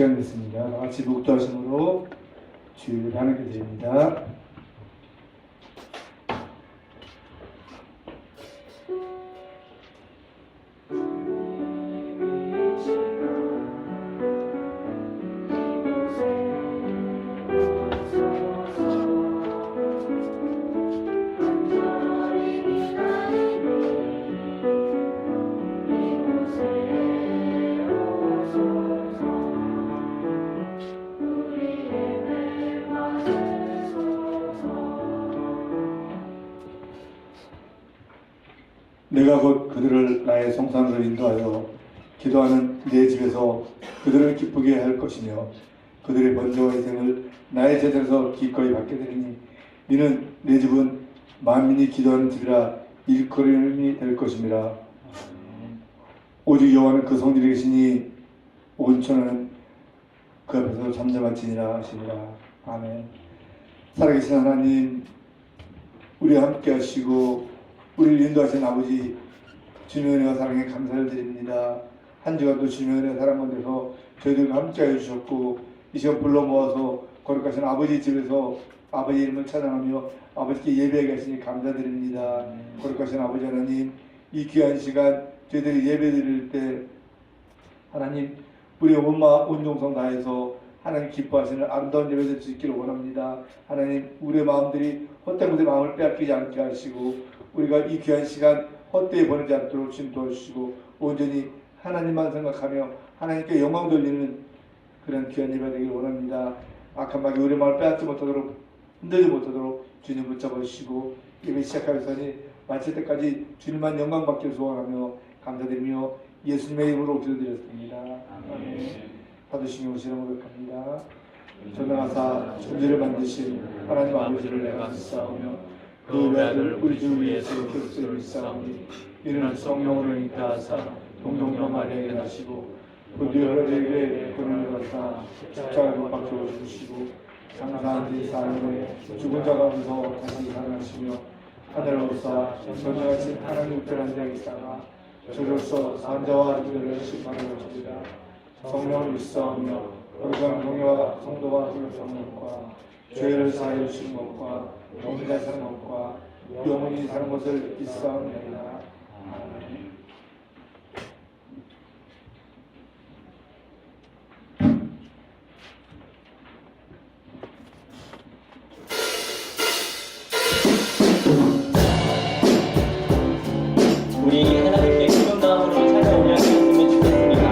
시간 됐습니다. 다 같이 묵도하심으로 주일을 하나님께 드립니다. 내가 곧 그들을 나의 성산으로 인도하여 기도하는 내 집에서 그들을 기쁘게 할 것이며 그들의 번제와 희생을 나의 제자에서 기꺼이 받게 되리니 이는 내 집은 만민이 기도하는 집이라 일거림이 될 것임이라. 오직 여호와는 그 성전에 계시니 온 천하는 그 앞에서 잠잠할지니라 하시니라. 아멘. 살아계신 하나님, 우리와 함께 하시고 우리를 인도하신 아버지, 주님의 은혜와 사랑에 감사를 드립니다. 한 주간도 주님의 은혜와 사랑 가운데서 저희들과 함께 해주셨고 이 시간 불러 모아서 거룩하신 아버지 집에서 아버지 이름을 찬양하며 아버지께 예배하게 하시니 감사드립니다. 거룩하신 아버지 하나님, 이 귀한 시간 저희들이 예배 드릴 때 하나님, 우리 온 마음 온 정성 다해서 하나님 기뻐하시는 아름다운 예배 될 수 있기를 원합니다. 하나님, 우리의 마음들이 헛된 곳에 마음을 빼앗기지 않게 하시고 우리가 이 귀한 시간 헛되이 보내지 않도록 주님 도와주시고 온전히 하나님만 생각하며 하나님께 영광 돌리는 그런 귀한 예배 되기를 원합니다. 악한 마귀 우리 마음을 빼앗지 못하도록 흔들지 못하도록 주님 붙잡아 주시고 예배 시작하였으니 마칠 때까지 주님만 영광 받기를 소원하며 감사드리며 예수님의 이름으로 기도드렸습니다. 아멘. 받으시며 오시는 고백합니다. 전능하사 천지를 만드신 하나님 아버지를 내가 믿사오며 그 외아들 우리 주 예수 그리스도를 믿사오니 이는 성령으로 잉태하사 동정녀 마리아에게 나시고 우리 여러에게 권한을 받사 십자가에 못 박혀 죽으시고 장사한 지 4일 후에 죽은 자 가운데서 다시 살아나시며 하늘로서 전능하신 하나님 우편한 자에 있다가 저로서 산자와 그들을 심판하는 것이라. 성령을 믿사오며 거룩한 공의와 성도와 성령과 죄를 사하여 주시는 것과 영원히 사는 것과 영원히 사는 것을 믿사옵나이다. 아멘. 우리 하나님께 기쁜 마음으로 찬양 올려드렸으면 좋겠습니다.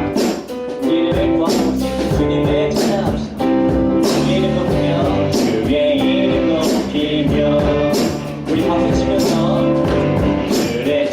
우리 이름을 구하옵시고 주님을 찬양합시다. 주의 이름 높이며 주의 이름 높이며 우리 박수 치면서 그래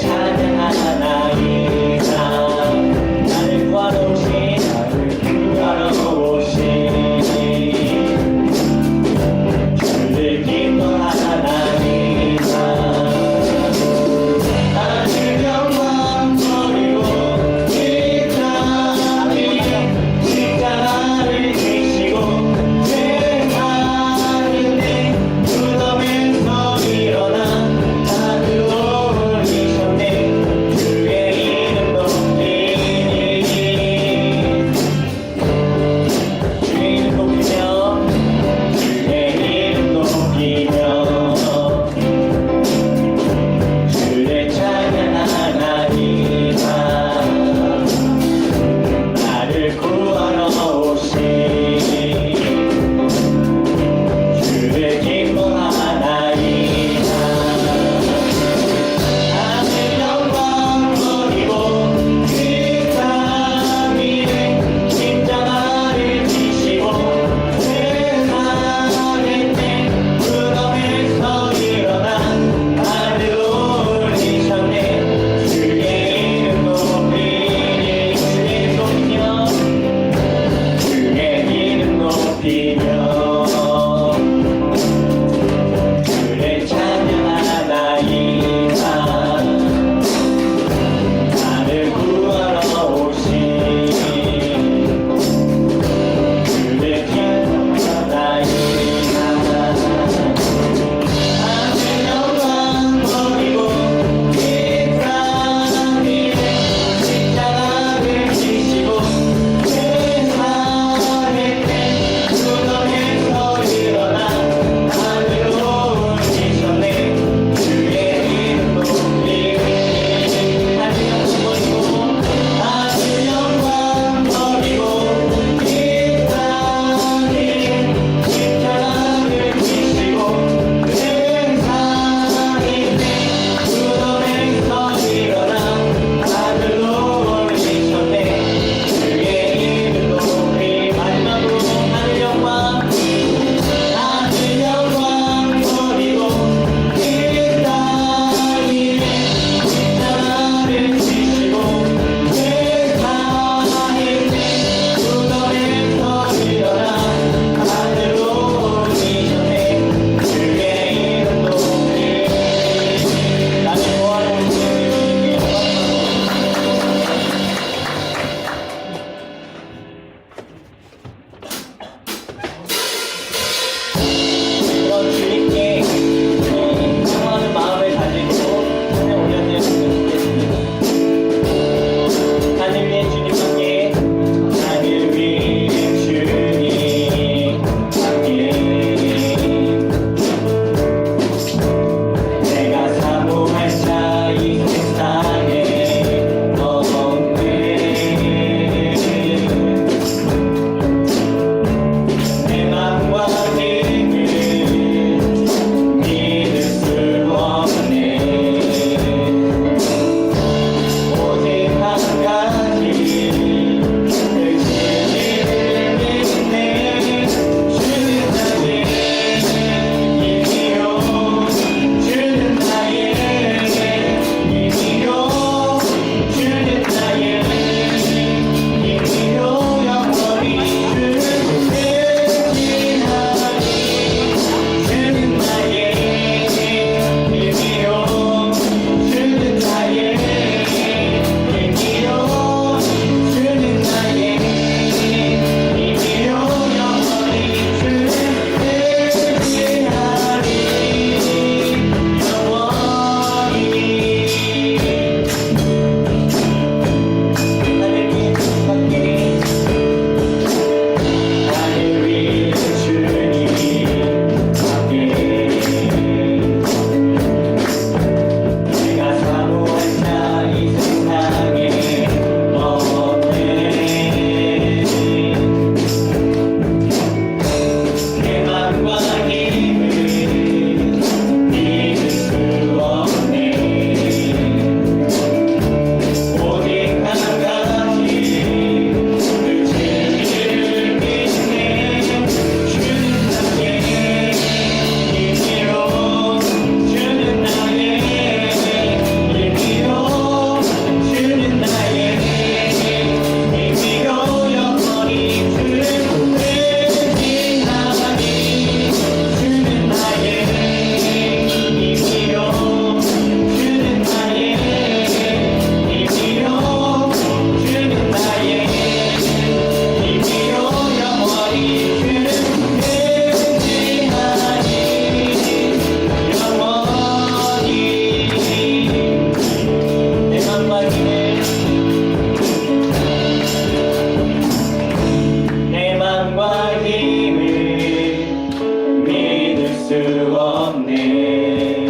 수 없네.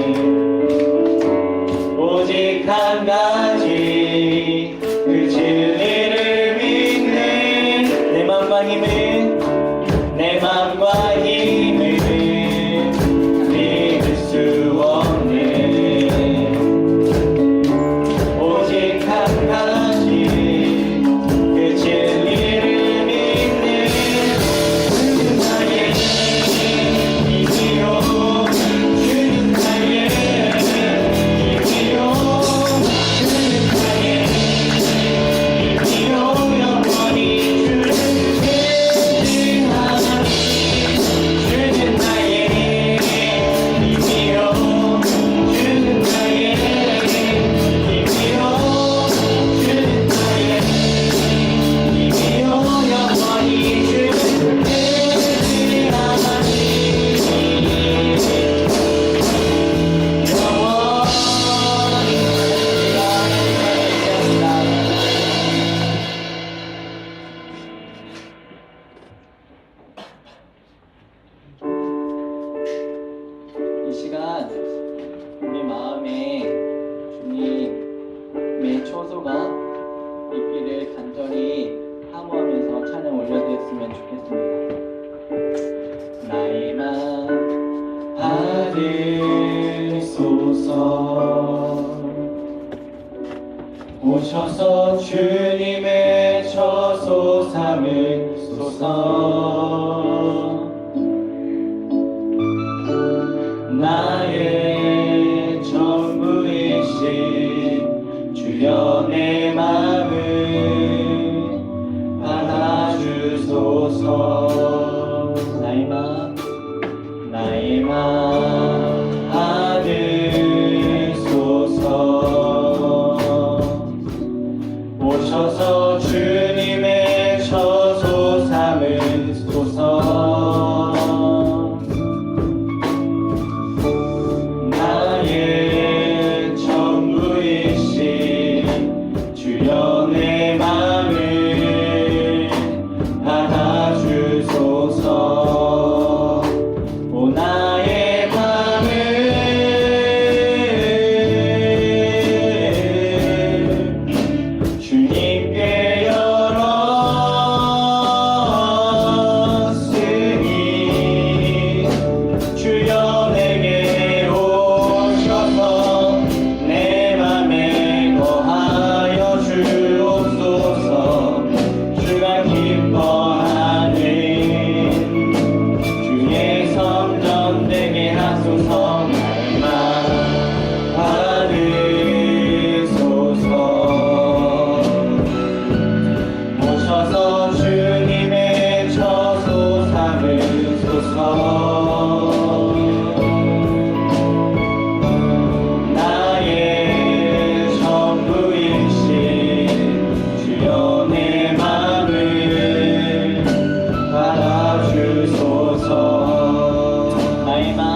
오직 한 가지 그 진리를 믿네. 내 맘과 힘을 내 맘과 힘을 믿을 수 없네. 오직 한 가지 그 진리를 믿네. 주는 나의 힘이요, 주는 나의 힘이요, 주는 나의 힘이요, 영원히 주는 하나님. 주는 나의 힘이요, 주는 나의 힘이요, 주는 나의 힘이요, 영원히 주는 하나님. 이 시간 우리 마음에 주님의 초소가 있기를 간절히 사모하면서 찬양 올려드렸으면 좋겠습니다. 나의 맘 받으소서. 오셔서 주님의 처소 삼으소서. 나의 전부이신 주여 내 마음을 받아주소서. 나의 맘 받으소서. 오셔서 주님의 처소 삼으소서. 나의 전부이신 주여 내 맘을 받아주소서. 오 나의 맘을 주님께 열었으니 주여 내게 오셔서 내 맘에 거하여 주옵소서. 주가 기뻐하는 주의 성전 되게 하소서. 나의 맘 받으소서. 오셔서 주님의 처소 삼으소서. 나의 전부이신 주여 내 맘을 받아주소서. 나의 맘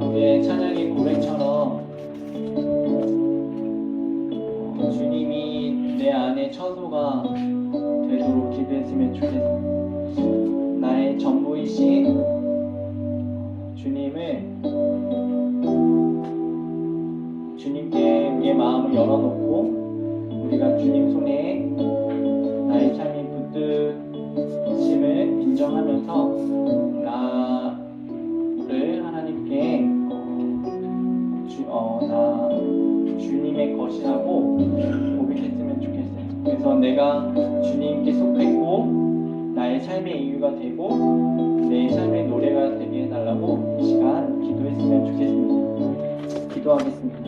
우리의 찬양의 고백처럼 주님이 내 안에 처소가 되도록 기도했으면 좋겠습니다. 나의 전부이신 주님께 우리의 마음을 열어놓고 우리가 주님 손에 나의 삶이 붙드심을 인정하면서 나를 하나님께 주님의 것이라고 고백했으면 좋겠어요. 그래서 내가 주님께 속했고 나의 삶의 이유가 되고 내 삶의 노래가 되게 해달라고 이 시간 기도했으면 좋겠습니다. 기도하겠습니다.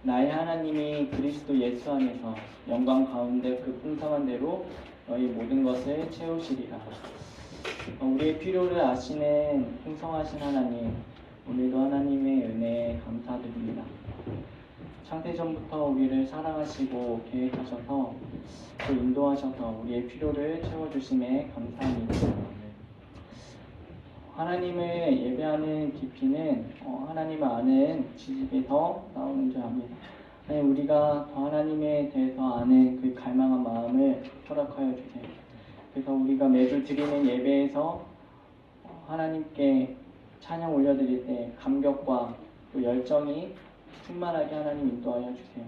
나의 하나님이 그리스도 예수 안에서 영광 가운데 그 풍성한 대로 너희 모든 것을 채우시리라. 우리의 필요를 아시는 풍성하신 하나님, 오늘도 하나님의 은혜에 감사드립니다. 창세전부터 우리를 사랑하시고 계획하셔서 또 인도하셔서 우리의 필요를 채워주심에 감사합니다. 하나님을 예배하는 깊이는 하나님을 아는 지식에서 나오는 줄 압니다. 우리가 더 하나님에 대해서 아는 그 갈망한 마음을 허락하여 주세요. 그래서 우리가 매주 드리는 예배에서 하나님께 찬양 올려드릴 때 감격과 또 열정이 충만하게 하나님 인도하여 주세요.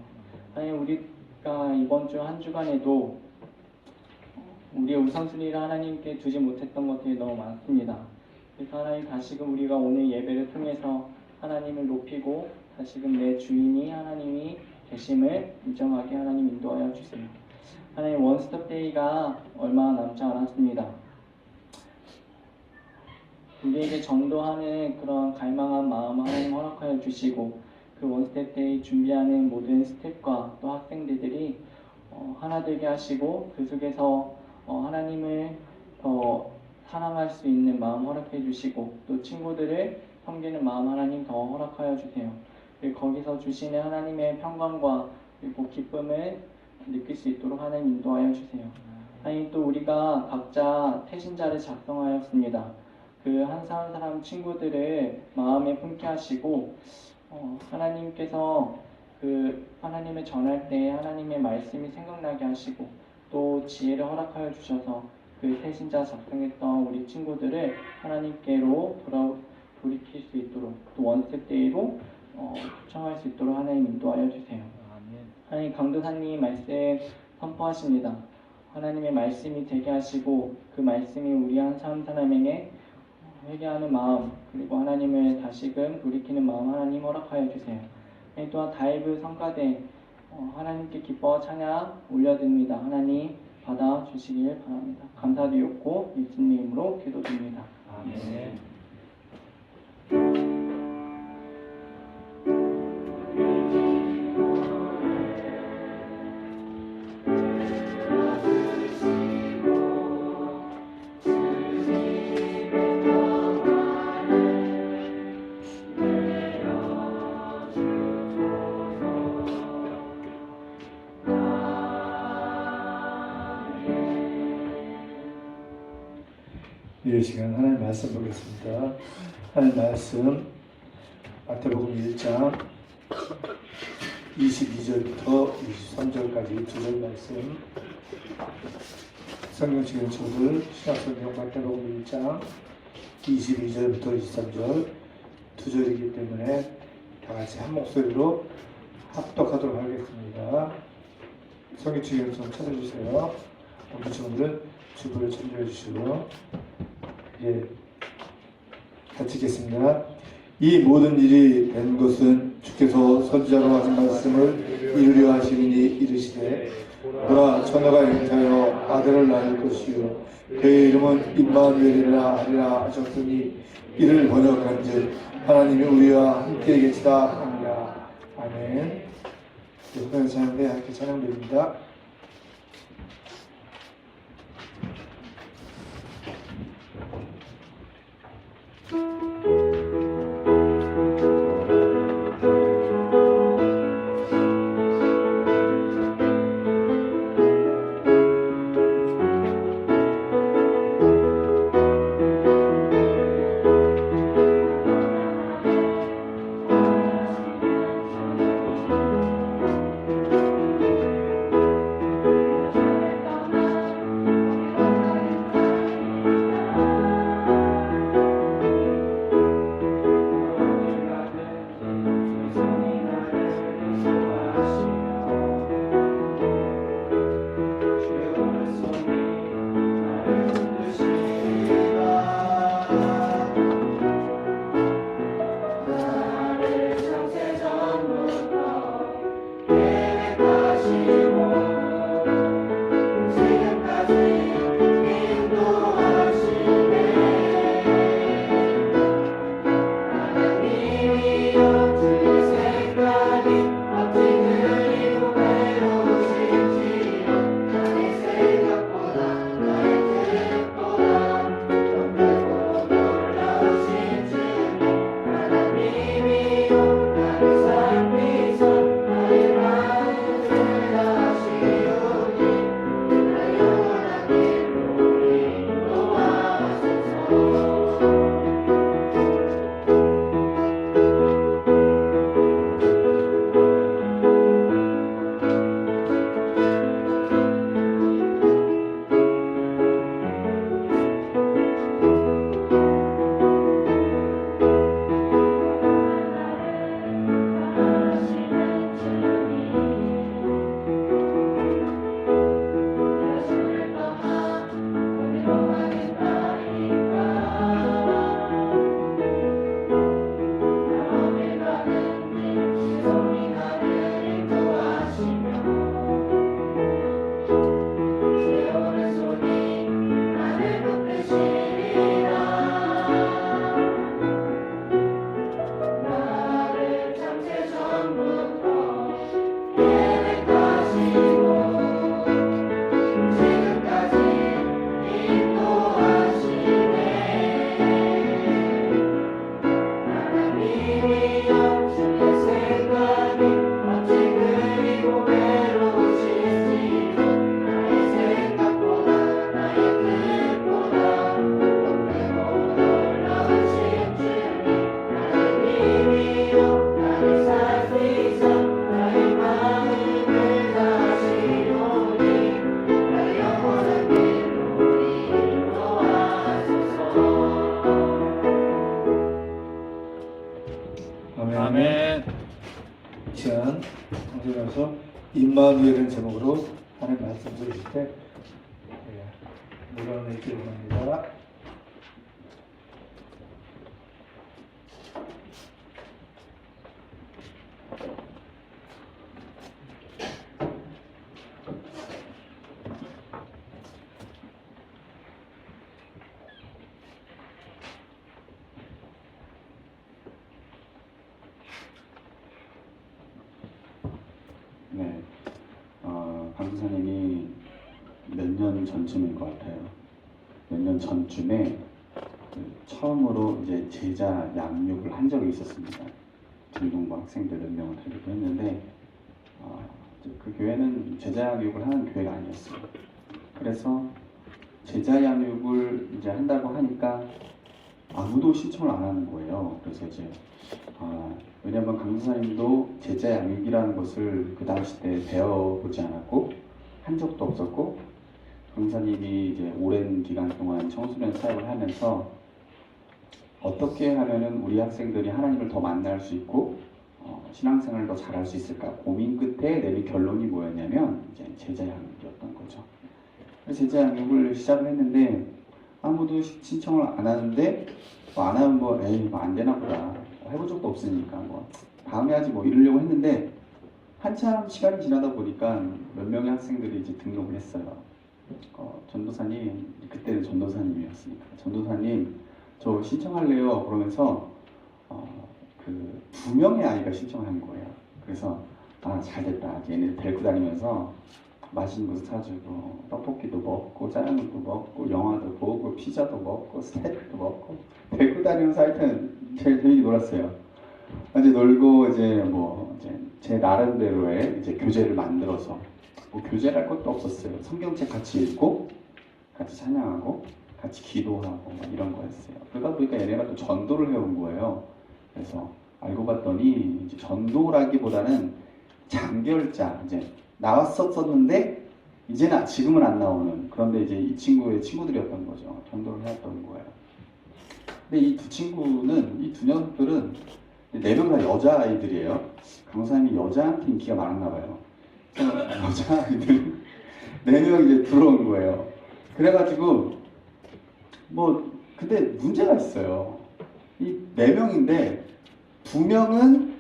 하나님, 우리가 이번 주 한 주간에도 우리의 우선순위를 하나님께 두지 못했던 것들이 너무 많습니다. 그래서 하나님, 다시금 우리가 오늘 예배를 통해서 하나님을 높이고 다시금 내 주인이 하나님이 되심을 인정하게 하나님 인도하여 주세요. 하나님, 원스톱 데이가 얼마 남지 않았습니다. 우리에게 전도하는 그런 갈망한 마음을 하나님 허락하여 주시고 그 원스텝 데이 준비하는 모든 스텝과 또 학생들이 하나 되게 하시고 그 속에서 하나님을 더 사랑할 수 있는 마음 허락해 주시고 또 친구들을 섬기는 마음 하나님 더 허락하여 주세요. 그리고 거기서 주시는 하나님의 평강과 그리고 기쁨을 느낄 수 있도록 하나님 인도하여 주세요. 하나님, 또 우리가 각자 태신자를 작성하였습니다. 그 한 사람 한 사람 친구들을 마음에 품게 하시고 하나님께서 그 하나님을 전할 때 하나님의 말씀이 생각나게 하시고 또 지혜를 허락하여 주셔서 그 태신자 작성했던 우리 친구들을 하나님께로 돌이킬 수 있도록 또 원스텝 데이로 초청할 수 있도록 하나님 인도하여 주세요. 하나님 강도사님 말씀 선포하십니다. 하나님의 말씀이 되게 하시고 그 말씀이 우리 한 사람에게 회개하는 마음 그리고 하나님을 다시금 돌이키는 마음 하나님 허락하여 주세요. 또한 다이브 성가대 하나님께 기뻐 찬양 올려드립니다. 하나님 받아주시길 바랍니다. 감사드렸고 예수님 이름으로 기도드립니다. 아멘. 이 시간 하나님 말씀 보겠습니다. 하나님 말씀 마태복음 1장 22절부터 23절까지 두 절 말씀. 성경 지금 저들 신약성경 마태복음 1장 22절부터 23절 두 절이기 때문에 다 같이 한 목소리로 합독하도록 하겠습니다. 성경 지금 좀 찾아주세요. 우리 친구들은 주부를 참조해 주시고 같이 읽겠습니다. 이 모든 일이 된 것은 주께서 선지자로 하신 말씀을 이루려 하시니 이르시되 보라 처녀가 잉태하여 아들을 낳을 것이요 그의 이름은 임마누엘이라 하리라 하셨으니 이를 번역한즉 하나님이 우리와 함께 계시다 하니라. 아멘. 여기까지 찬양대 함께 찬양드립니다. 유치한 성전에서 임마누엘이라는 제목으로 하는 말씀 들으실 때 물론을 있기를 원합니다. 네, 강사님이 몇 년 전쯤인 것 같아요. 몇 년 전쯤에 처음으로 이제 제자 양육을 한 적이 있었습니다. 중동부 학생들 몇 명을 데리고 했는데 그 교회는 제자 양육을 하는 교회가 아니었어요. 그래서 제자 양육을 이제 한다고 하니까 아무도 신청을 안 하는 거예요. 그래서 이제 왜냐면 강사님도 제자 양육이라는 것을 그 당시 때 배워보지 않았고 한 적도 없었고 강사님이 이제 오랜 기간 동안 청소년 사역을 하면서 어떻게 하면은 우리 학생들이 하나님을 더 만날 수 있고 신앙생활을 더 잘할 수 있을까 고민 끝에 내린 결론이 뭐였냐면 이제 제자 양육이었던 거죠. 제자 양육을 시작을 했는데 아무도 신청을 안 하는데 안 하면 뭐 안 되나 보다. 해본 적도 없으니까 뭐 다음에 하지 뭐 이러려고 했는데 한참 시간이 지나다 보니까 몇 명의 학생들이 이제 등록을 했어요. 전도사님, 그때는 전도사님이었으니까 전도사님 저 신청할래요 그러면서 그 2명의 아이가 신청을 한 거예요. 그래서 잘됐다. 얘네들 데리고 다니면서 맛있는 거 사주고 떡볶이도 먹고 짜장면도 먹고 영화도 보고 피자도 먹고 스테이크도 먹고 데리고 다니면서 하여튼 제일 재밌게 놀았어요. 이제 놀고 이제 제 나름대로의 이제 교재를 만들어서 뭐 교재랄 것도 없었어요. 성경책 같이 읽고 같이 찬양하고 같이 기도하고 이런 거였어요. 그러다 보니까 얘네가 또 전도를 해온 거예요. 그래서 알고 봤더니 이제 전도라기보다는 장결자 이제 나왔었었는데 이제는 지금은 안 나오는 그런데 이제 이 친구의 친구들이었던 거죠. 전도를 해왔던 거예요. 근데 이 두 친구는 이 두 녀석들은 4명 다 여자아이들이에요. 강사님이 여자한테 인기가 많았나 봐요. 여자아이들 4명 이제 들어온 거예요. 그래가지고 근데 문제가 있어요. 이 4명인데 2명은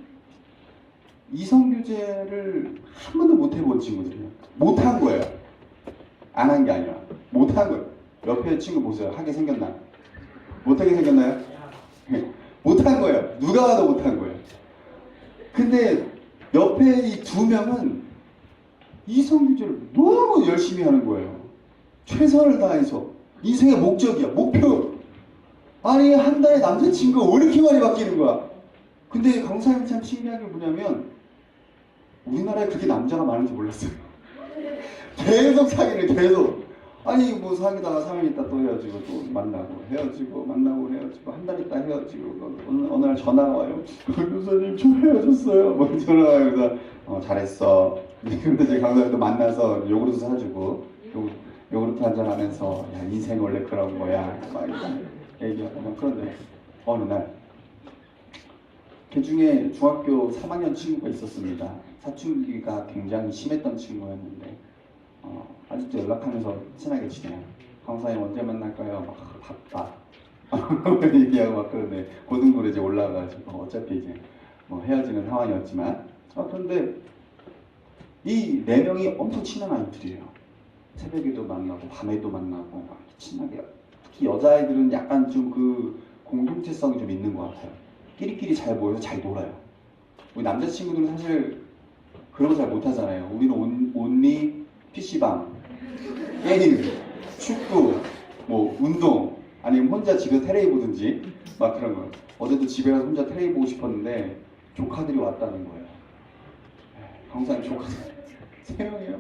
이성교제를 한 번도 못 해본 친구들이에요. 못 한 거예요. 안 한 게 아니라 못 한 거예요. 옆에 친구 보세요. 하게 생겼나? 못하게 생겼나요? 못 한 거예요. 누가 와도 못 한 거예요. 근데 옆에 이 2명은 이성교제를 너무 열심히 하는 거예요. 최선을 다해서 인생의 목적이야. 목표. 아니 한 달에 남자친구가 왜 이렇게 많이 바뀌는 거야? 근데 강사님 참 신기한 게 뭐냐면 우리나라에 그렇게 남자가 많은지 몰랐어요. 계속 사귀는 계속. 아니 뭐 사귀다가 3일 있다 또 헤어지고 또 만나고 헤어지고 만나고 헤어지고 한 달 있다 헤어지고 어느 날 전화가 와요. 교수님 저 헤어졌어요. 뭐 전화가 와요. 그래서 잘했어. 근데 이제 강사님도 만나서 요구르트 사주고 요구르트 한잔 하면서 야 인생 원래 그런 거야 막 이렇게 얘기하고 그런데 어느 날 그 중에 중학교 3학년 친구가 있었습니다. 사춘기가 굉장히 심했던 친구였는데 아직도 연락하면서 친하게 지내요. 강사님 언제 만날까요? 막 바빠. 얘기하고 막 그러는데 고등부로 이제 올라가가지고 어차피 이제 뭐 헤어지는 상황이었지만 그런데 이 4명이 엄청 친한 아이들이에요. 새벽에도 만나고 밤에도 만나고 막 친하게. 특히 여자아이들은 약간 좀 그 공동체성이 좀 있는 것 같아요. 끼리끼리 잘 모여서 잘 놀아요. 우리 남자친구들은 사실 그런 거 잘 못하잖아요. 우리는 온리 PC방, 게임, 축구, 뭐 운동 아니면 혼자 집에서 테레비 보든지 막 그런 거. 어제도 집에 가서 혼자 테레비 보고 싶었는데 조카들이 왔다는 거예요. 강사님 조카들 3명이에요.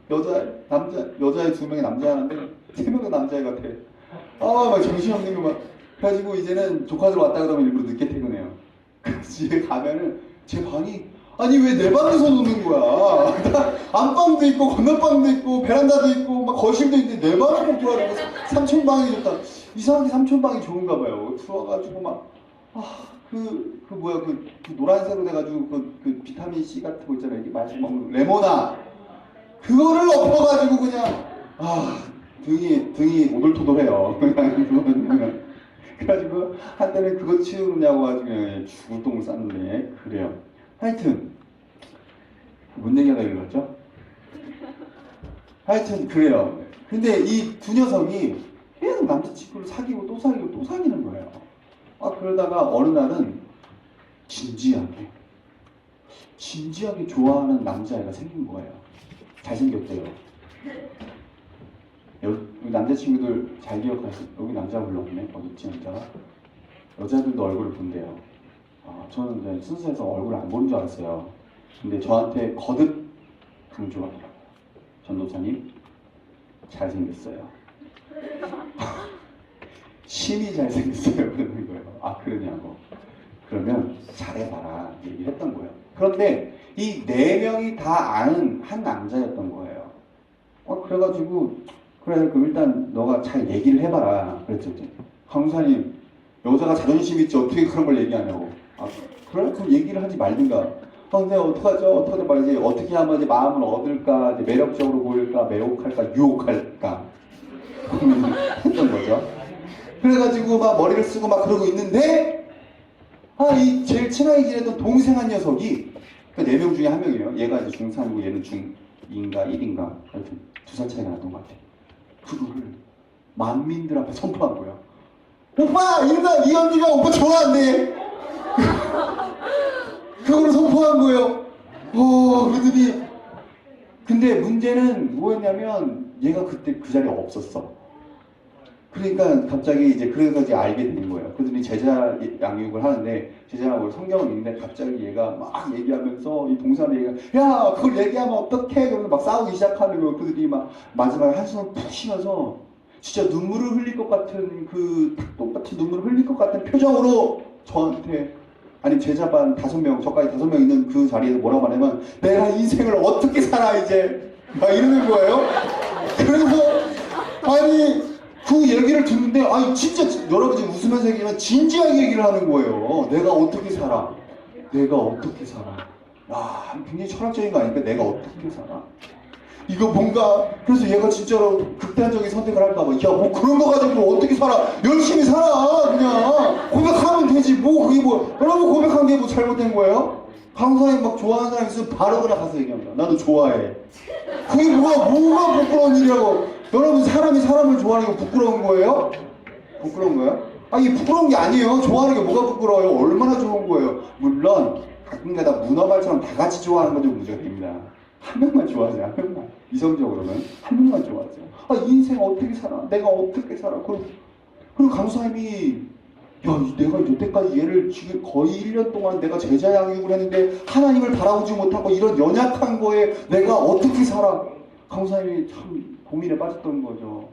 여자애 2명에 남자 하나인데 3명은 남자애 같아. 막 정신없는 거 막. 그래가지고 이제는 조카들 왔다 그러면 일부러 늦게 퇴근해요. 집에 가면은 제 방이 아니 왜 내 방에서 노는 거야? 안방도 있고 건너방도 있고 베란다도 있고 막 거실도 있는데 내 방을 꼭 들어가고 삼촌 방이 좋다. 이상하게 삼촌 방이 좋은가 봐요. 들어와가지고 막 그 뭐야 그 노란색으로 돼가지고 그 비타민 C 같은 거 있잖아요. 이게 마시고 먹는 레모나 그거를 엎어가지고 그냥 등이 오돌토돌해요. 그냥 그래가지고 한때는 그거 치우느냐고 아주 그냥 죽을 똥을 쌌는데 그래요. 하여튼 뭔 얘기가 이거죠? 하여튼 그래요. 근데 이 두 녀석이 계속 남자친구를 사귀고 또 사귀고 또 사귀는 거예요. 그러다가 어느 날은 진지하게 좋아하는 남자애가 생긴 거예요. 잘생겼대요. 여기 남자친구들 잘 기억하세요. 여기 남자 불렀네. 어딨지 남자가? 여자들도 얼굴을 본대요. 저는 이제 순수해서 얼굴을 안 보는 줄 알았어요. 근데 저한테 거듭 강조하더라고요. 전도사님 잘생겼어요. 심히 잘생겼어요. 그러는 거예요. 그러냐고. 그러면 잘해봐라 얘기를 했던 거예요. 그런데 이 네 명이 다 아는 한 남자였던 거예요. 그래가지고 그래 그럼 일단 너가 잘 얘기를 해봐라 그랬죠. 강사님 여자가 자존심 있지 어떻게 그런 걸 얘기하냐고. 그래? 그럼 얘기를 하지 말든가. 근데 어떡하죠? 어떻게 말이지? 어떻게 하면 이제 마음을 얻을까? 이제 매력적으로 보일까? 매혹할까? 유혹할까? 했던 거죠. 그래가지고 막 머리를 쓰고 막 그러고 있는데 이 제일 친하게 지냈던 동생 한 녀석이 네 명 중에 한 명이에요. 얘가 이제 중3이고 얘는 중2인가 1인가 하여튼 2살 차이가 났던 것 같아. 그거를 만민들 앞에 선포한 거야. 오빠! 이현주가 오빠 좋아한대! 그거를 선포한 거예요. 그러더니 근데 문제는 뭐였냐면 얘가 그때 그 자리에 없었어. 그러니까 갑자기 이제 그래서 알게 된 거예요. 그러더니 제자 양육을 하는데 제자하고 성경을 읽는데 갑자기 얘가 막 얘기하면서 이 동생한테 야 그걸 얘기하면 어떡해? 그러면서 막 싸우기 시작하는 거예요. 그들이 막 마지막에 한숨을 푹 쉬면서 진짜 눈물을 흘릴 것 같은 그 똑같이 눈물을 흘릴 것 같은 표정으로 저한테 아니 제자반 5명 저까지 5명 있는 그 자리에서 뭐라고 하냐면 내가 인생을 어떻게 살아 이제 막 이러는 거예요. 그래서 그 얘기를 듣는데 진짜 여러분 지금 웃으면서 얘기하면 진지하게 얘기를 하는 거예요. 내가 어떻게 살아? 굉장히 철학적인 거 아닙니까? 내가 어떻게 살아? 이거 뭔가 그래서 얘가 진짜로 극단적인 선택을 할까 봐 뭐 그런 거 가지고 어떻게 살아? 열심히 살아 그냥 고백하면 되지 그게 여러분 고백한 게 잘못된 거예요? 강사님 막 좋아하는 사람 있으면 바로 그냥 가서 얘기합니다. 나도 좋아해. 그게 뭐가 부끄러운 일이라고. 여러분 사람이 사람을 좋아하는 게 부끄러운 거예요? 부끄러운 거예요? 이게 부끄러운 게 아니에요. 좋아하는 게 뭐가 부끄러워요? 얼마나 좋은 거예요. 물론 가끔가다 문어발처럼 다 같이 좋아하는 건 좀 문제가 됩니다. 한 명만 좋아하세요. 한 명만. 이성적으로는 한 명만 좋아하세요. 인생 어떻게 살아? 내가 어떻게 살아? 그리고 강사님이 내가 여태까지 얘를 지금 거의 1년 동안 내가 제자 양육을 했는데 하나님을 바라보지 못하고 이런 연약한 거에 내가 어떻게 살아? 강사님이 참 고민에 빠졌던 거죠.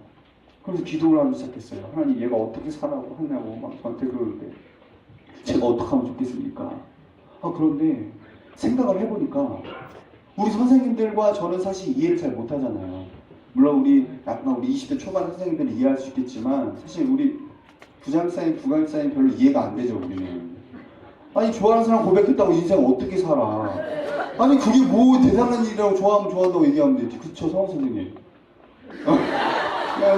그래서 기도를 하기 시작했어요. 하나님 얘가 어떻게 살라고 하냐고 막 저한테 그러는데 제가 어떻게 하면 좋겠습니까? 그런데 생각을 해보니까 우리 선생님들과 저는 사실 이해를 잘 못하잖아요. 물론 우리 20대 초반 선생님들은 이해할 수 있겠지만 사실 우리 부장사님, 부강사님 별로 이해가 안 되죠 우리는. 좋아하는 사람 고백했다고 인생 어떻게 살아? 그게 뭐 대단한 일이라고 좋아하면 좋아한다고 얘기하면 되지. 그쵸 성우 선생님?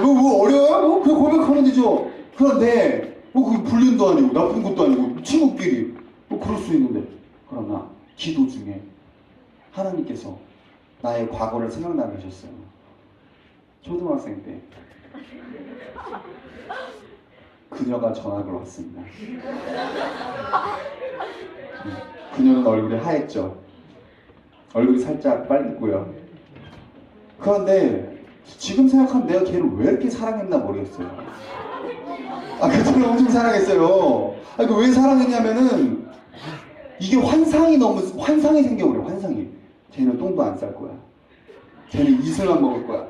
뭐 어려워요? 그냥 고백하면 되죠. 그런데 그게 불륜도 아니고 나쁜 것도 아니고 친구끼리 그럴 수 있는데 그러나 기도 중에 하나님께서 나의 과거를 생각나게 하셨어요. 초등학생 때 그녀가 전학을 왔습니다. 그녀는 얼굴이 하였죠. 얼굴이 살짝 빨갰고요. 그런데 지금 생각하면 내가 걔를 왜 이렇게 사랑했나 모르겠어요. 그때는 엄청 사랑했어요. 왜 사랑했냐면은 이게 환상이 생겨버려요. 환상이. 쟤는 똥도 안 쌀 거야. 쟤는 이슬만 먹을 거야.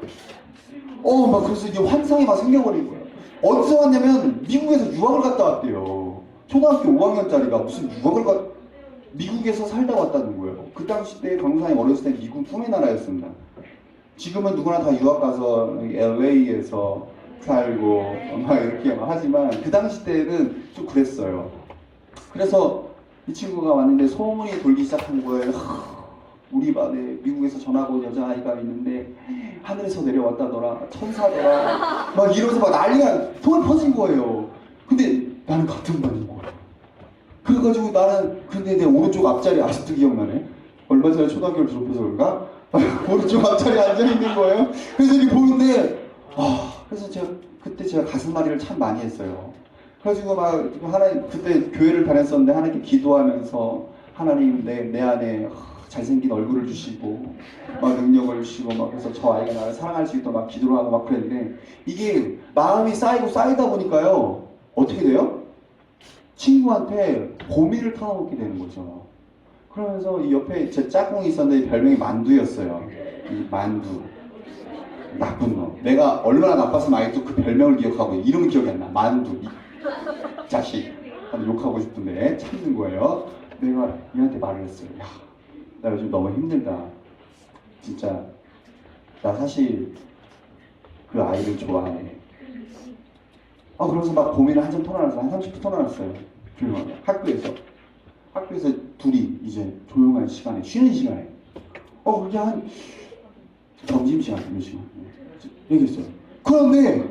그래서 이게 환상이 막 생겨버린 거예요. 어디서 왔냐면 미국에서 유학을 갔다 왔대요. 초등학교 5학년짜리가 무슨 미국에서 살다 왔다는 거예요. 그 당시 때 강사님 어렸을 때 미국 꿈의 나라였습니다. 지금은 누구나 다 유학 가서 LA에서 살고 막 이렇게 하지만 그 당시 때는 좀 그랬어요. 그래서 이 친구가 왔는데 소문이 돌기 시작한 거예요. 우리 반에 미국에서 전학 온 여자아이가 있는데 하늘에서 내려왔다더라, 천사더라, 막 이러면서 막 난리가 소문 퍼진 거예요. 근데 나는 같은 반인 거야. 그래가지고 나는 근데 내 오른쪽 앞자리 아직도 기억나네. 얼마 전에 초등학교를 졸업해서 그런가? 오른쪽 앞자리에 앉아있는 거예요. 그래서 이렇게 보는데 그래서 그때 제가 가슴앓이를 참 많이 했어요. 그래가지고 막 하나님, 그때 교회를 다녔었는데 하나님께 기도하면서 하나님 내 안에 잘생긴 얼굴을 주시고 막 능력을 주시고 막 그래서 저 아이가 나를 사랑할 수 있도록 막 기도를 하고 막 그랬는데 이게 마음이 쌓이고 쌓이다 보니까요 어떻게 돼요? 친구한테 고민을 털어놓게 되는 거죠. 그러면서 이 옆에 제 짝꿍이 있었는데 별명이 만두였어요. 이 만두, 나쁜 놈. 내가 얼마나 나빴으면 아직도 그 별명을 기억하고 이름은 기억이 안 나. 만두, 이 자식. 욕하고 싶은데 참는 거예요. 내가 얘한테 말을 했어요. 야, 나 요즘 너무 힘들다. 진짜 나 사실 그 아이를 좋아해. 그러면서 막 고민을 한참 털어놨어요. 한 30분 털어놨어요. 조용하게. 학교에서 둘이 이제 조용한 시간에, 쉬는 시간에 그게 한 점심시간, 점심시간 얘기했어요. 그런데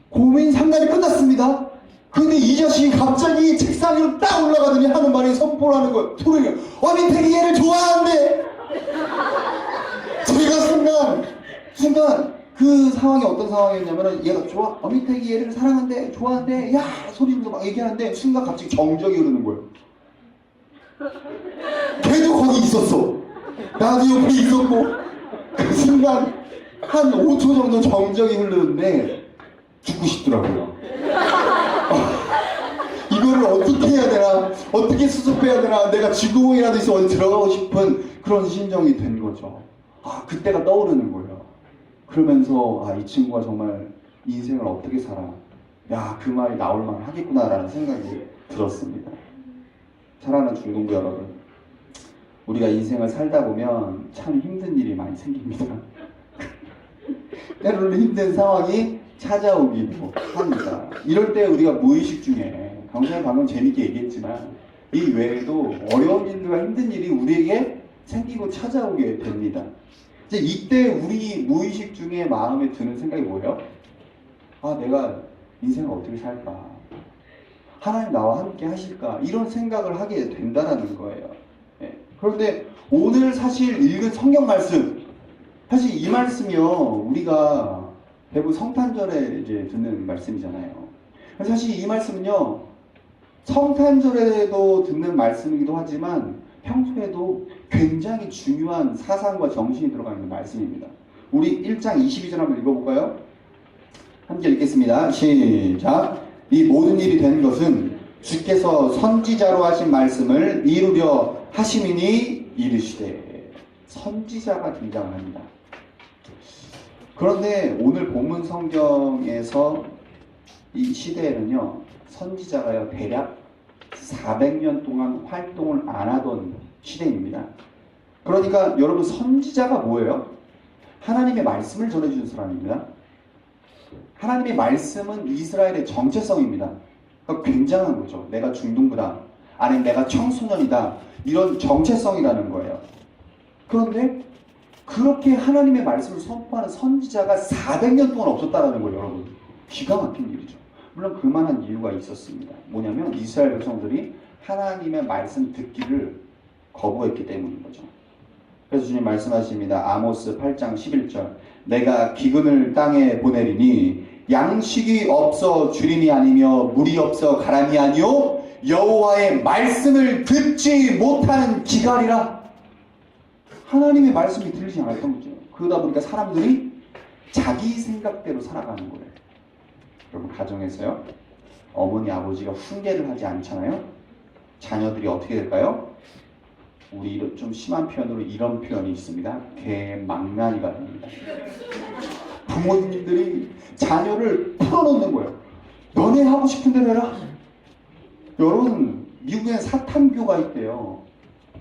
고민 상담이 끝났습니다. 근데 이 자식이 갑자기 책상 위로 딱 올라가더니 하는 말이 선포를 하는 거예요. 소리가 민택이 얘를 좋아하는데 제가 순간 그 상황이 어떤 상황이었냐면은 얘가 민택이 얘를 사랑한대, 좋아한대, 야 소리면서 막 얘기하는데 순간 갑자기 정적이 흐르는 거예요. 걔도 거기 있었어. 나도 옆에 있었고 그 순간 한 5초 정도 정적이 흐르는데 죽고 싶더라고요. 이거를 어떻게 해야 되나, 어떻게 수습해야 되나, 내가 쥐구멍이라도 있어 어디 들어가고 싶은 그런 심정이 된 거죠. 그때가 떠오르는 거예요. 그러면서 이 친구가 정말 인생을 어떻게 살아, 그 말이 나올 만 하겠구나라는 생각이 들었습니다. 사랑하는 중동부 여러분, 우리가 인생을 살다 보면 참 힘든 일이 많이 생깁니다. 때로는 힘든 상황이 찾아오기도 합니다. 이럴 때 우리가 무의식 중에, 강사님 방금 재밌게 얘기했지만 이 외에도 어려운 일과 힘든 일이 우리에게 생기고 찾아오게 됩니다. 이제 이때 우리 무의식 중에 마음에 드는 생각이 뭐예요? 내가 인생을 어떻게 살까? 하나님 나와 함께 하실까? 이런 생각을 하게 된다는 거예요. 그런데 오늘 사실 읽은 성경 말씀, 사실 이 말씀이요, 우리가 대부분 성탄절에 이제 듣는 말씀이잖아요. 사실 이 말씀은요, 성탄절에도 듣는 말씀이기도 하지만 평소에도 굉장히 중요한 사상과 정신이 들어가 있는 말씀입니다. 우리 1장 22절 한번 읽어볼까요? 함께 읽겠습니다. 시작. 이 모든 일이 된 것은 주께서 선지자로 하신 말씀을 이루려 하심이니 이르시되. 선지자가 등장합니다. 그런데 오늘 본문 성경에서 이 시대에는요, 선지자가요 대략 400년 동안 활동을 안 하던 시대입니다. 그러니까 여러분, 선지자가 뭐예요? 하나님의 말씀을 전해주는 사람입니다. 하나님의 말씀은 이스라엘의 정체성입니다. 그러니까 굉장한 거죠. 내가 중동부다, 아니면 내가 청소년이다, 이런 정체성이라는 거예요. 그런데 그렇게 하나님의 말씀을 선포하는 선지자가 400년 동안 없었다는 거예요, 여러분. 기가 막힌 일이죠. 물론 그만한 이유가 있었습니다. 뭐냐면 이스라엘 백성들이 하나님의 말씀 듣기를 거부했기 때문인 거죠. 그래서 주님 말씀하십니다. 아모스 8장 11절. 내가 기근을 땅에 보내리니 양식이 없어 주림이 아니며 물이 없어 가람이 아니요 여호와의 말씀을 듣지 못하는 기갈이라. 하나님의 말씀이 들리지 않았던 거죠. 그러다 보니까 사람들이 자기 생각대로 살아가는 거예요. 여러분, 가정에서요, 어머니 아버지가 훈계를 하지 않잖아요. 자녀들이 어떻게 될까요? 우리 좀 심한 표현으로 이런 표현이 있습니다. 개망나니가 됩니다. 부모님들이 자녀를 풀어놓는 거예요. 너네 하고 싶은 대로 해라. 여러분, 미국엔 사탄교가 있대요.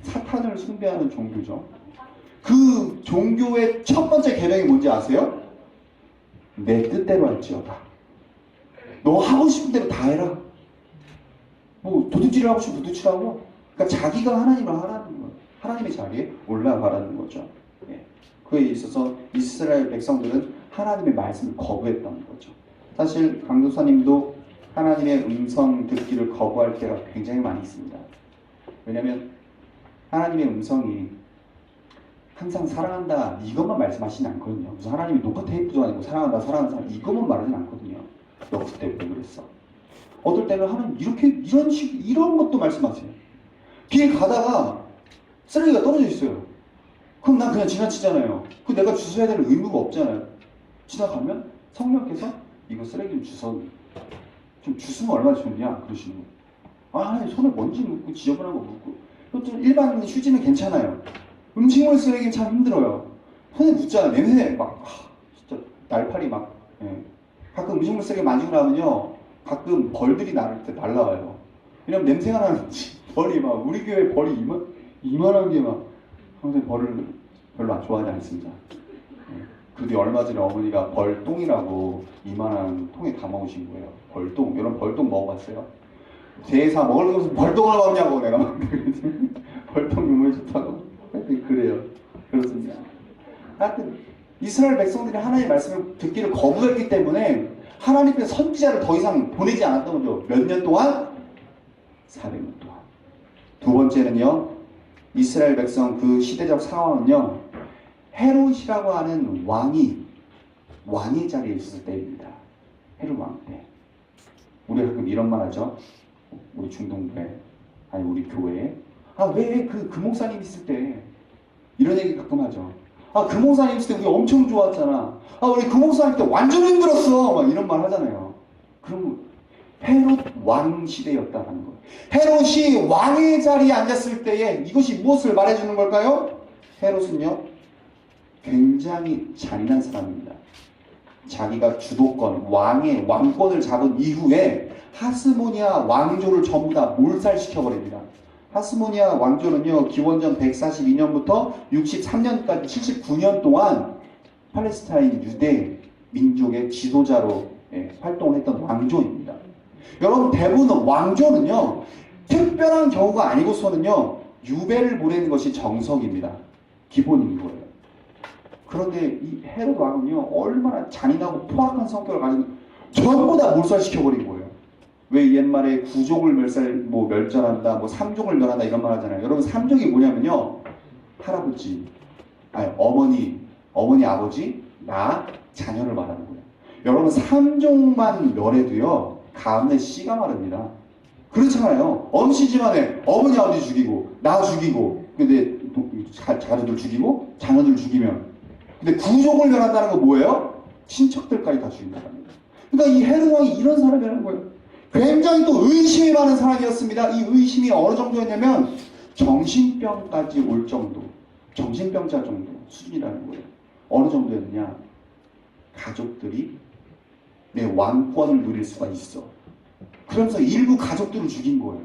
사탄을 숭배하는 종교죠. 그 종교의 첫 번째 계명이 뭔지 아세요? 내 뜻대로 할지어다. 너 하고 싶은 대로 다 해라. 뭐 도둑질을 하고 싶으면 도둑질하고, 그러니까 자기가 하나님을 하라는 거예요. 하나님의 자리에 올라가라는 거죠. 예. 그에 있어서 이스라엘 백성들은 하나님의 말씀을 거부했다는 거죠. 사실 강도사님도 하나님의 음성 듣기를 거부할 때가 굉장히 많이 있습니다. 왜냐하면 하나님의 음성이 항상 사랑한다 이것만 말씀하시진 않거든요. 무슨 하나님이 녹화 테이프도 아니고 사랑한다 사랑한다 이것만 말하진 않거든요. 너 그때 왜 그랬어? 어떨 때는 하나님 이렇게 이런 것도 말씀하세요. 길 가다가 쓰레기가 떨어져 있어요. 그럼 난 그냥 지나치잖아요. 그 내가 주워야 될 의무가 없잖아요. 지나가면 성령께서 이거 쓰레기 좀 주스면 얼마나 좋냐 그러시는 거예요. 아, 하나님 손에 먼지 묻고 지저분한 거 묻고. 또 일반 휴지는 괜찮아요. 음식물 쓰레기는 참 힘들어요. 손에 묻잖아요. 냄새 막 진짜 날파리 막. 예. 가끔 음식물 쓰레기 만지고 나면요, 가끔 벌들이 날라와요. 왜냐면 냄새가 나는지 벌이 막 우리 교회 벌이 이만한 게 막. 평소에 벌을 별로 좋아하지 않습니다. 예. 그 뒤 얼마 전에 어머니가 벌똥이라고 이만한 통에 담아오신 거예요. 벌똥. 이런 벌똥 먹어봤어요? 제사 먹을 거 무슨 벌똥을 먹냐고 내가 막 벌똥 유물 좋다고. 하여튼 그래요. 그렇습니다. 하여튼 이스라엘 백성들이 하나님의 말씀을 듣기를 거부했기 때문에 하나님께서 선지자를 더 이상 보내지 않았던 거죠. 몇 년 동안? 400년 동안. 두 번째는요, 이스라엘 백성 그 시대적 상황은요, 헤롯이라고 하는 왕의 자리에 있을 때입니다. 헤롯 왕 때. 우리가 가끔 이런 말 하죠. 우리 중동부에, 아니 우리 교회에. 아, 왜 그 목사님 있을 때 이런 얘기 가끔 하죠. 아, 그 목사님 있을 때 우리 엄청 좋았잖아. 아, 우리 그 목사님 때 완전 힘들었어. 막 이런 말 하잖아요. 그럼 헤롯 왕 시대였다는 거예요. 헤롯이 왕의 자리에 앉았을 때에 이것이 무엇을 말해주는 걸까요? 헤롯은요, 굉장히 잔인한 사람입니다. 자기가 주도권, 왕권을 잡은 이후에 하스모니아 왕조를 전부 다 몰살시켜버립니다. 하스모니아 왕조는요, 기원전 142년부터 63년까지 79년 동안 팔레스타인 유대 민족의 지도자로 활동을 했던 왕조입니다. 여러분, 대부분 왕조는요, 특별한 경우가 아니고서는요, 유배를 보내는 것이 정석입니다. 기본인 거예요. 그런데 이 헤롯 왕은요, 얼마나 잔인하고 포악한 성격을 가진, 전부 다 몰살시켜버린 거예요. 왜 옛말에 구족을 멸절한다, 뭐 삼족을 멸한다 이런 말 하잖아요. 여러분, 삼족이 뭐냐면요, 할아버지, 어머니, 아버지, 나, 자녀를 말하는 거예요. 여러분, 삼족만 멸해도요, 가문의 씨가 마릅니다. 그렇잖아요. 엄씨 집안에 어머니, 아버지 죽이고, 나 죽이고, 근데 자녀들 죽이고, 자녀들 죽이면, 근데 구족을 멸한다는 건 뭐예요? 친척들까지 다 죽인다는 거예요. 그러니까 이 헤롯 왕이 이런 사람이라는 거예요. 굉장히 또 의심이 많은 사람이었습니다. 이 의심이 어느 정도였냐면 정신병까지 올 정도, 정신병자 정도 수준이라는 거예요. 어느 정도였냐? 가족들이 내 왕권을 누릴 수가 있어. 그러면서 일부 가족들을 죽인 거예요.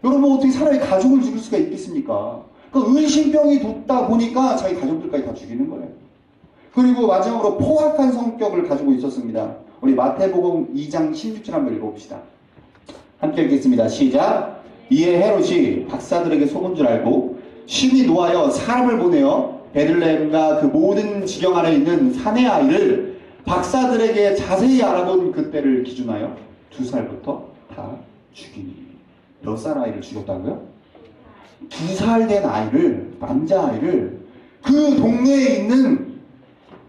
여러분, 어떻게 사람이 가족을 죽일 수가 있겠습니까? 그 의심병이 돋다 보니까 자기 가족들까지 다 죽이는 거예요. 그리고 마지막으로 포악한 성격을 가지고 있었습니다. 우리 마태복음 2장 16절 한번 읽어봅시다. 함께 읽겠습니다. 시작. 이에 헤롯이 박사들에게 속은 줄 알고 심히 노하여 사람을 보내어 베들레헴과 그 모든 지경 안에 있는 사내 아이를 박사들에게 자세히 알아본 그때를 기준하여 2살부터 다 죽이니. 몇 살 아이를 죽였다고요? 2살 된 아이를, 남자아이를, 그 동네에 있는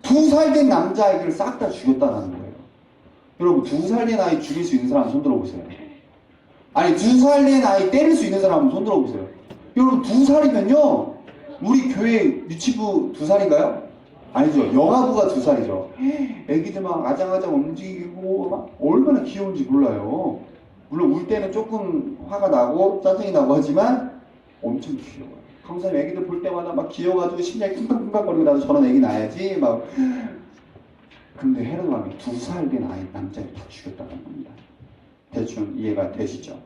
2살 된 남자아이를 싹 다 죽였다는 거예요. 여러분, 2살 된 아이 죽일 수 있는 사람 손 들어보세요. 아니, 2살 된 아이 때릴 수 있는 사람 손 들어보세요. 여러분, 2살이면요, 우리 교회 유치부 2살인가요? 아니죠. 영아부가 2살이죠. 애기들 막 아장아장 움직이고 막 얼마나 귀여운지 몰라요. 물론 울 때는 조금 화가 나고 짜증이 나고 하지만 엄청 귀여워요. 강사님 애기들 볼 때마다 막 귀여워가지고 심장이 쿵쾅쿵쾅거리고 나도 저런 애기 낳아야지 막. 근데 헤롯 왕이 2살 된 아이 남자를 다 죽였다는 겁니다. 대충 이해가 되시죠?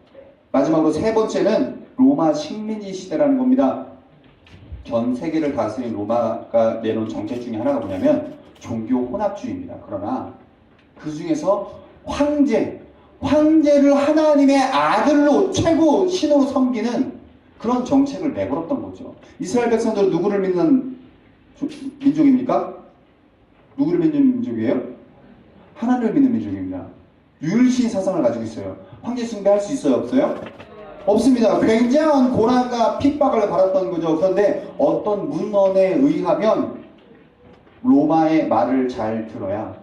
마지막으로 세 번째는 로마 식민지 시대라는 겁니다. 전 세계를 다스린 로마가 내놓은 정책 중에 하나가 뭐냐면 종교 혼합주의입니다. 그러나 그 중에서 황제를 하나님의 아들로 최고 신으로 섬기는 그런 정책을 내걸었던 거죠. 이스라엘 백성들은 누구를 믿는 민족입니까? 누구를 믿는 민족이에요? 하나님을 믿는 민족입니다. 유일신 사상을 가지고 있어요. 황제 숭배할 수 있어요? 없어요? 없습니다. 굉장한 고난과 핍박을 받았던 거죠. 그런데 어떤 문헌에 의하면 로마의 말을 잘 들어야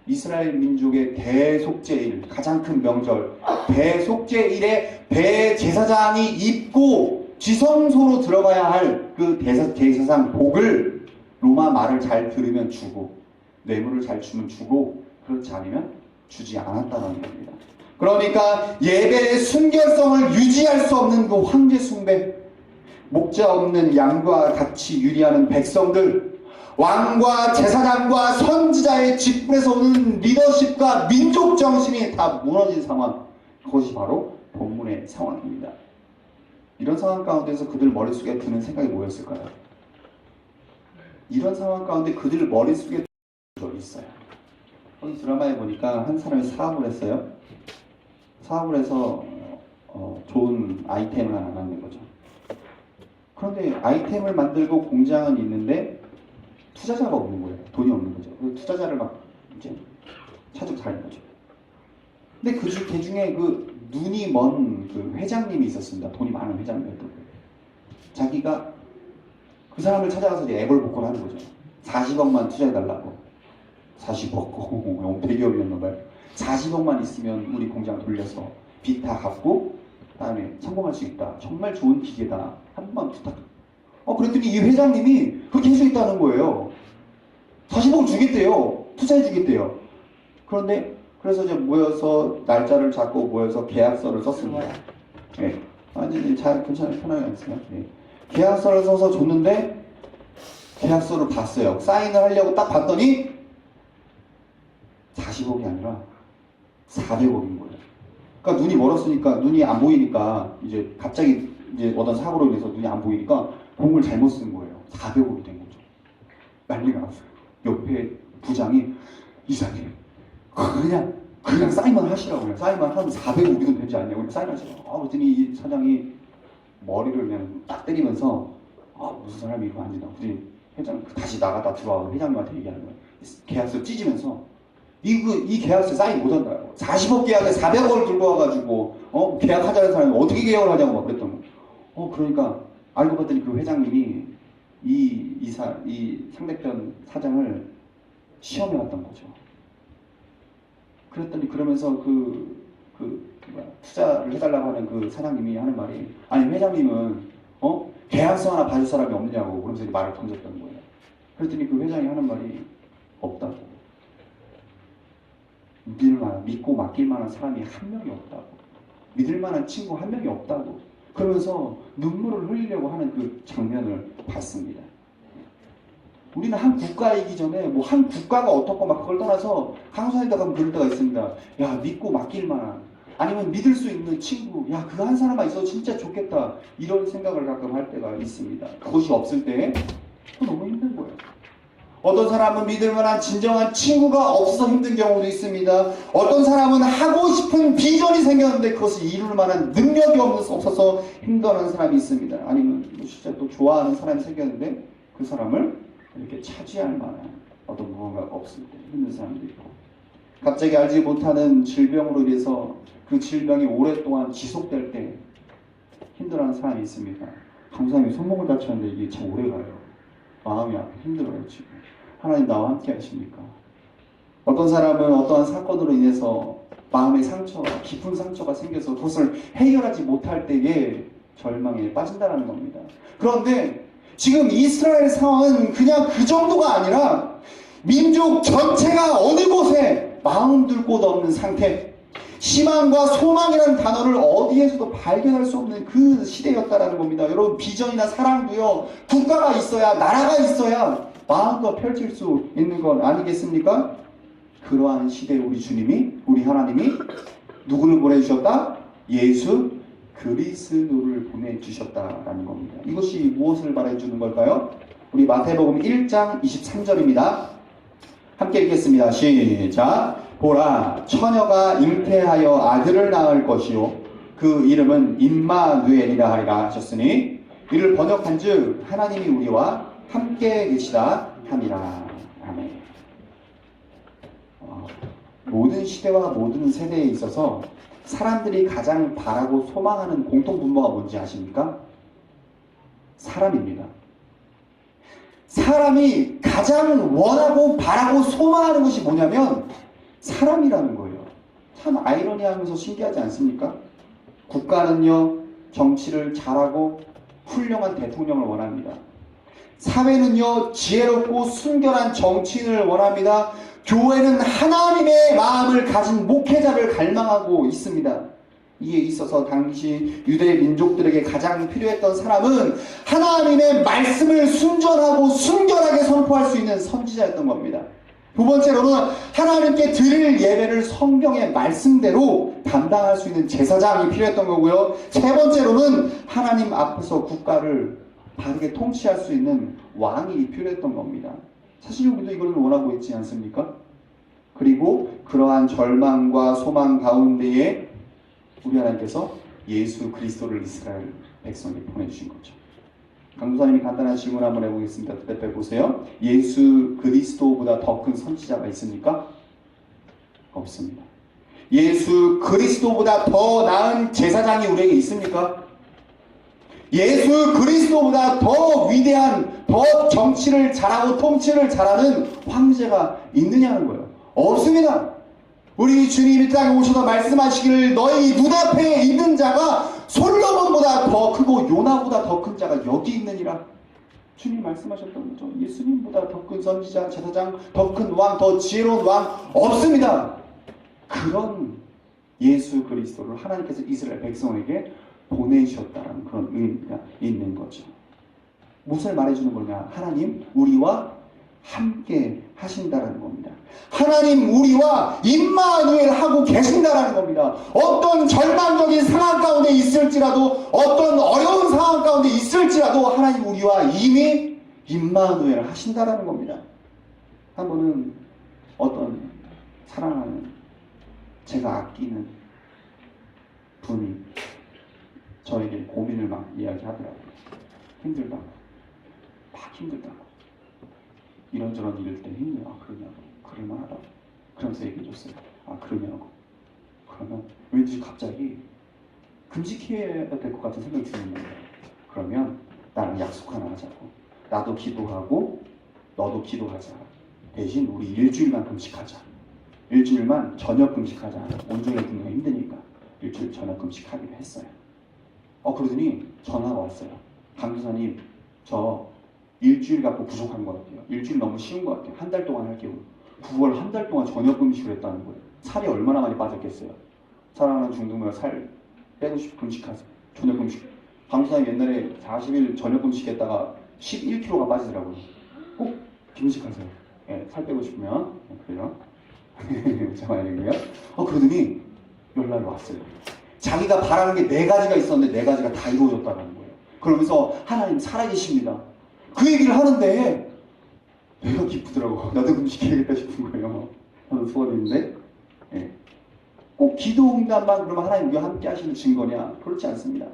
이스라엘 민족의 대속죄일, 가장 큰 명절 대속죄일에 대제사장이 입고 지성소로 들어가야 할 그 대제사장 복을 로마 말을 잘 들으면 주고 뇌물을 잘 주면 주고 그렇지 않으면 주지 않았다는 겁니다. 그러니까 예배의 순결성을 유지할 수 없는 그 황제 숭배, 목자 없는 양과 같이 유리하는 백성들, 왕과 제사장과 선지자의 직분에서 오는 리더십과 민족 정신이 다 무너진 상황, 그것이 바로 본문의 상황입니다. 이런 상황 가운데서 그들 머릿속에 드는 생각이 뭐였을까요? 이런 상황 가운데 그들 머릿속에 드는 게 있어요. 오늘 드라마에 보니까 한 사람이 사업을 했어요. 사업을 해서 좋은 아이템을 하나 만든 거죠. 그런데 아이템을 만들고 공장은 있는데 투자자가 없는 거예요. 돈이 없는 거죠. 투자자를 막 이제 찾으러 다니는 거죠. 근데 그 중에 그 눈이 먼 그 회장님이 있었습니다. 돈이 많은 회장님이었던 거예요. 자기가 그 사람을 찾아가서 이제 애벌복걸 하는 거죠. 40억만 투자해달라고. 40억, 대기업이었나 봐요. 40억만 있으면 우리 공장 돌려서 빚 다 갚고 그다음에 성공할 수 있다. 정말 좋은 기계다. 한 번만 부탁. 그랬더니 이 회장님이 그렇게 해서 있다는 거예요. 40억을 주겠대요. 투자해 주겠대요. 그런데 그래서 이제 모여서 날짜를 잡고 모여서 계약서를 썼습니다. 네. 이제 잘 괜찮아요. 편하게 하세요. 네. 계약서를 써서 줬는데 계약서를 봤어요. 사인을 하려고 딱 봤더니 40억이 아니라 400억인 거예요. 그러니까 눈이 멀었으니까 눈이 안 보이니까 이제 갑자기 이제 어떤 사고로 인해서 눈이 안 보이니까 공을 잘못 쓴 거예요. 400억이 된 거죠. 난리가 났어요. 옆에 부장이 이사님 그냥 사인만 하시라고요. 사인만 하면 400억이 돈 되지 않냐고 사인하시라고. 그랬더니 이 사장이 머리를 그냥 딱 때리면서 무슨 사람이 이거 안 된다. 그랬더니 회장 다시 나갔다 들어와서 회장님한테 얘기하는 거예요. 계약서 찢으면서 이 계약서 사인 못 한다고. 40억 계약에 400억을 들고 와가지고 계약하자는 사람이 어떻게 계약을 하냐고 막 그랬던 거. 그러니까 알고 봤더니 그 회장님이 이 상대편 사장을 시험해 왔던 거죠. 그랬더니 그러면서 투자를 해달라고 하는 그 사장님이 하는 말이 아니 회장님은 계약서 하나 봐줄 사람이 없느냐고 그러면서 말을 던졌던 거예요. 그랬더니 그 회장이 하는 말이 없다고. 믿고 맡길 만한 사람이 한 명이 없다고. 믿을 만한 친구 한 명이 없다고. 그러면서 눈물을 흘리려고 하는 그 장면을 봤습니다. 우리는 한 국가이기 전에 뭐 한 국가가 어떻고 막 그걸 떠나서 강사에다 가면 그럴 때가 있습니다. 야, 믿고 맡길 만한 아니면 믿을 수 있는 친구, 야, 그거 한 사람만 있어도 진짜 좋겠다 이런 생각을 가끔 할 때가 있습니다. 그것이 없을 때 너무 힘든 거예요. 어떤 사람은 믿을 만한 진정한 친구가 없어서 힘든 경우도 있습니다. 어떤 사람은 하고 싶은 비전이 생겼는데 그것을 이룰 만한 능력이 없어서 힘들어하는 사람이 있습니다. 아니면 진짜 또 좋아하는 사람이 생겼는데 그 사람을 이렇게 차지할 만한 어떤 무언가가 없을 때 힘든 사람도 있고, 갑자기 알지 못하는 질병으로 인해서 그 질병이 오랫동안 지속될 때 힘들어하는 사람이 있습니다. 강사님이 손목을 다쳤는데 이게 참 오래가요. 마음이 힘들어요. 지금 하나님 나와 함께 하십니까? 어떤 사람은 어떠한 사건으로 인해서 마음의 상처가, 깊은 상처가 생겨서 그것을 해결하지 못할 때에 절망에 빠진다는 겁니다. 그런데 지금 이스라엘 상황은 그냥 그 정도가 아니라 민족 전체가 어느 곳에 마음 둘 곳 없는 상태, 희망과 소망이라는 단어를 어디에서도 발견할 수 없는 그 시대였다라는 겁니다. 여러분, 비전이나 사랑도요, 국가가 있어야, 나라가 있어야 마음껏 펼칠 수 있는 건 아니겠습니까? 그러한 시대에 우리 주님이, 우리 하나님이 누구를 보내주셨다? 예수 그리스도를 보내주셨다라는 겁니다. 이것이 무엇을 말해주는 걸까요? 우리 마태복음 1장 23절입니다. 함께 읽겠습니다. 시작. 보라, 처녀가 잉태하여 아들을 낳을 것이요 그 이름은 임마누엘이라 하리라 하셨으니 이를 번역한즉 하나님이 우리와 함께 계시다 함이라. 아멘. 모든 시대와 모든 세대에 있어서 사람들이 가장 바라고 소망하는 공통 분모가 뭔지 아십니까? 사람입니다. 사람이 가장 원하고 바라고 소망하는 것이 뭐냐면 사람이라는 거예요. 참 아이러니하면서 신기하지 않습니까? 국가는요, 정치를 잘하고 훌륭한 대통령을 원합니다. 사회는요, 지혜롭고 순결한 정치인을 원합니다. 교회는 하나님의 마음을 가진 목회자를 갈망하고 있습니다. 이에 있어서 당시 유대 민족들에게 가장 필요했던 사람은 하나님의 말씀을 순전하고 순결하게 선포할 수 있는 선지자였던 겁니다. 두 번째로는 하나님께 드릴 예배를 성경의 말씀대로 담당할 수 있는 제사장이 필요했던 거고요. 세 번째로는 하나님 앞에서 국가를 바르게 통치할 수 있는 왕이 필요했던 겁니다. 사실 우리도 이걸 원하고 있지 않습니까? 그리고 그러한 절망과 소망 가운데에 우리 하나님께서 예수 그리스도를 이스라엘 백성에게 보내주신 거죠. 강도사님이 간단한 질문 한번 해보겠습니다. 대답해 보세요. 예수 그리스도보다 더 큰 선지자가 있습니까? 없습니다. 예수 그리스도보다 더 나은 제사장이 우리에게 있습니까? 예수 그리스도보다 더 위대한, 더 정치를 잘하고 통치를 잘하는 황제가 있느냐는 거예요. 없습니다. 우리 주님이 이 땅에 오셔서 말씀하시기를 너희 눈앞에 있는 자가 솔로몬보다 더 크고 요나보다 더 큰 자가 여기 있느니라. 주님 말씀하셨던 거죠. 예수님보다 더 큰 선지자, 제사장, 더 큰 왕, 더 지혜로운 왕 없습니다. 그런 예수 그리스도를 하나님께서 이스라엘 백성에게 보내주셨다는 그런 의미가 있는 거죠. 무엇을 말해주는 거냐? 하나님 우리와 함께 하신다라는 겁니다. 하나님 우리와 임마누엘 하고 계신다라는 겁니다. 어떤 절망적인 상황 가운데 있을지라도, 어떤 어려운 상황 가운데 있을지라도 하나님 우리와 이미 임마누엘 하신다라는 겁니다. 한 번은 어떤 사랑하는, 제가 아끼는 분이 저에게 고민을 막 이야기하더라고요. 힘들다고, 막 힘들다고. 이런저런 일일 때 힘들어. 그러냐고. 그럴만하다고. 그러면서 얘기해줬어요. 그러냐고. 그러면 왠지 갑자기 금식해야 될 것 같은 생각이 드는 거예요. 그러면 나랑 약속 하나 하자고. 나도 기도하고 너도 기도하자. 대신 우리 일주일만 금식하자. 일주일만 저녁 금식하자. 온종일 굶는 힘드니까 일주일 저녁 금식하기로 했어요. 그러더니 전화가 왔어요. 강도사님, 저 일주일 갖고 부족한 것 같아요. 일주일 너무 쉬운 것 같아요. 한 달 동안 할게요. 9월 한 달 동안 저녁 금식을 했다는 거예요. 살이 얼마나 많이 빠졌겠어요. 사랑하는 중등부가 살 빼고 싶고 금식하세요. 저녁 금식. 강도사님 옛날에 40일 저녁 금식했다가 11kg가 빠지더라고요. 꼭 금식하세요. 네, 살 빼고 싶으면. 그래요. 잠깐만요. 그러더니 연락이 왔어요. 자기가 바라는 게 4가지가 있었는데 4가지가 다 이루어졌다는 거예요. 그러면서 하나님 살아계십니다. 그 얘기를 하는데 내가 기쁘더라고. 나도 금식해야겠다 싶은 거예요. 나도 수고했는데 꼭 기도 응답만 그러면 하나님 우리와 함께 하시는 증거냐? 그렇지 않습니다.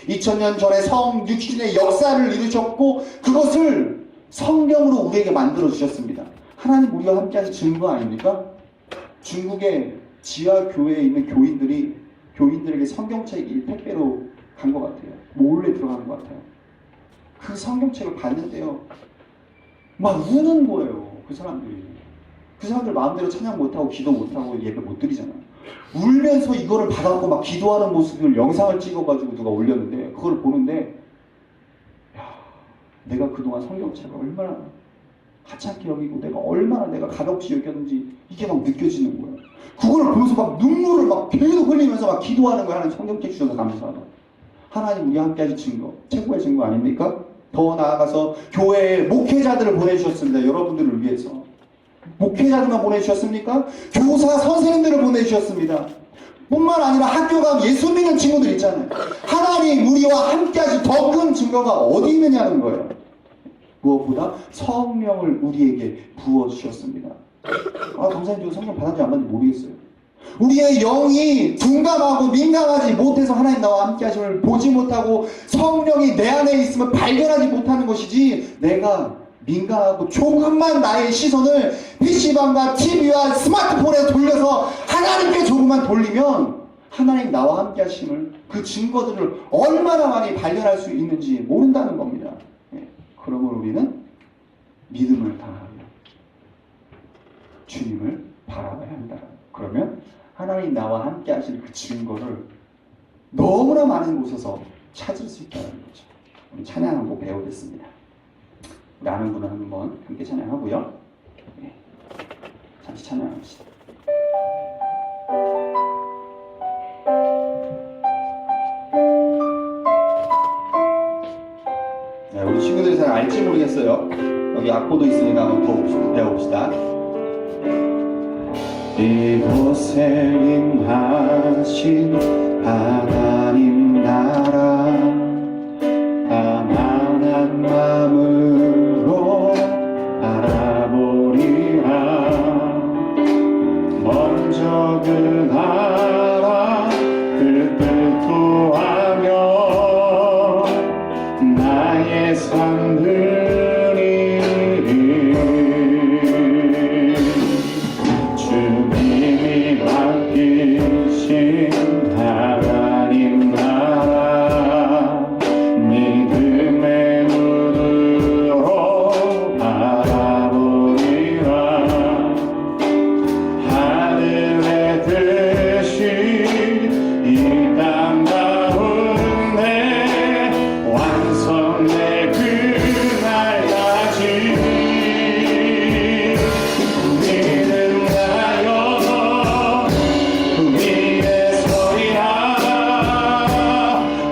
2000년 전에 성 6주년의 역사를 이루셨고 그것을 성경으로 우리에게 만들어 주셨습니다. 하나님 우리와 함께 하신 증거 아닙니까? 중국의 지하 교회에 있는 교인들에게 성경책이 택배로 간 것 같아요. 몰래 들어간 것 같아요. 그 성경책을 봤는데요. 막 우는 거예요. 그 사람들이. 그 사람들 마음대로 찬양 못하고 기도 못하고 예배 못 드리잖아요. 울면서 이거를 받았고 막 기도하는 모습을 영상을 찍어가지고 누가 올렸는데 그걸 보는데 내가 그동안 성경책을 얼마나 하찮게 여기고 내가 가볍게 여겼는지 이게 막 느껴지는 거예요. 그걸 보면서 막 눈물을 막 계속 흘리면서 막 기도하는 거야. 하나님 성경책 주셔서 감사하다. 하나님 우리와 함께 하신 증거, 최고의 증거 아닙니까? 더 나아가서 교회에 목회자들을 보내주셨습니다. 여러분들을 위해서. 목회자들만 보내주셨습니까? 교사 선생님들을 보내주셨습니다. 뿐만 아니라 학교 가면 예수 믿는 친구들 있잖아요. 하나님 우리와 함께 하신 더 큰 증거가 어디 있느냐는 거예요. 무엇보다 성령을 우리에게 부어주셨습니다. 강사님 저 성령 받았는지 안 받는지 모르겠어요. 우리의 영이 둔감하고 민감하지 못해서 하나님 나와 함께 하심을 보지 못하고 성령이 내 안에 있음을 발견하지 못하는 것이지, 내가 민감하고 조금만 나의 시선을 PC방과 TV와 스마트폰에 돌려서 하나님께 조금만 돌리면 하나님 나와 함께 하심을, 그 증거들을 얼마나 많이 발견할 수 있는지 모른다는 겁니다. 그러므로 우리는 믿음을 다하며 주님을 바라봐야 한다. 그러면 하나님 나와 함께 하실 그 증거를 너무나 많은 곳에서 찾을 수 있다는 거죠. 우리 찬양하고 배우겠습니다. 우리 아는 분은 한번 함께 찬양하고요. 잠시 찬양합시다. 우리 친구들이 잘 알지 모르겠어요. 여기 악보도 있으니까 한번 더 배워봅시다. 이곳에 임하신 하나님 나라, 가난한 마음으로 바라보리라. 먼저 그 나라 그 뜻 구하며 나의 삶들이 주님이 맡기신 하나님 나라, 믿음의 눈으로 바라보리라. 하늘의 뜻이 이 땅 가운데 완성될 그날까지 믿음나요 위에 서리라.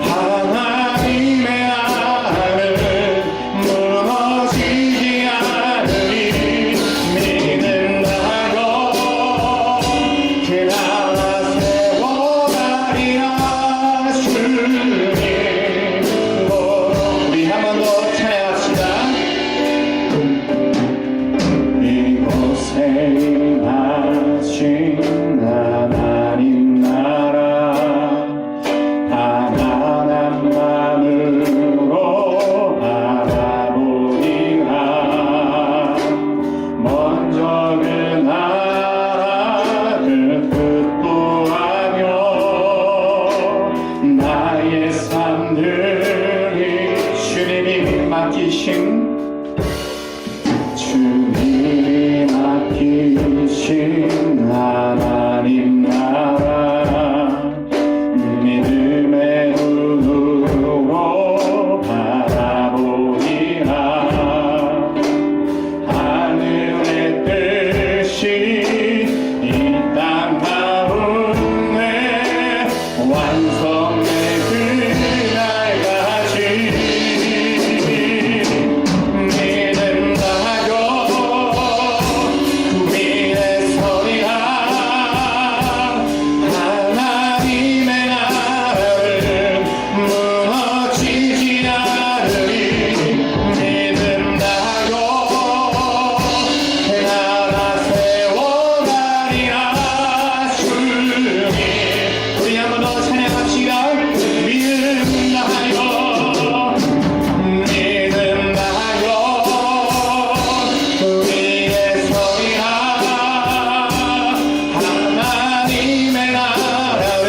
하나님의 나라는 무너지지 않으리. 믿음나요 그 나라 세워가리라. 주님 우리 한 번 더 찬양합시다. 이곳에 임하신 하나님 나라, 가난한 마음으로 바라보리라. 먼저 그 나라 그 뜻 구하며 나의 삶들이 주님이 맡기신 하나님 나라, 믿음의 눈으로 바라보리라. 하늘의 뜻이 이 땅 가운데 완성될 그날까지 믿음나요 위에 서리라. 하나님의 나라는 무너지지 않으리. 믿음나요 그 나라 세워가리라. 주님 우리 한 번 더 찬양합시다. 믿음나요 믿음나요 위에 서리라. 하나님의 나라는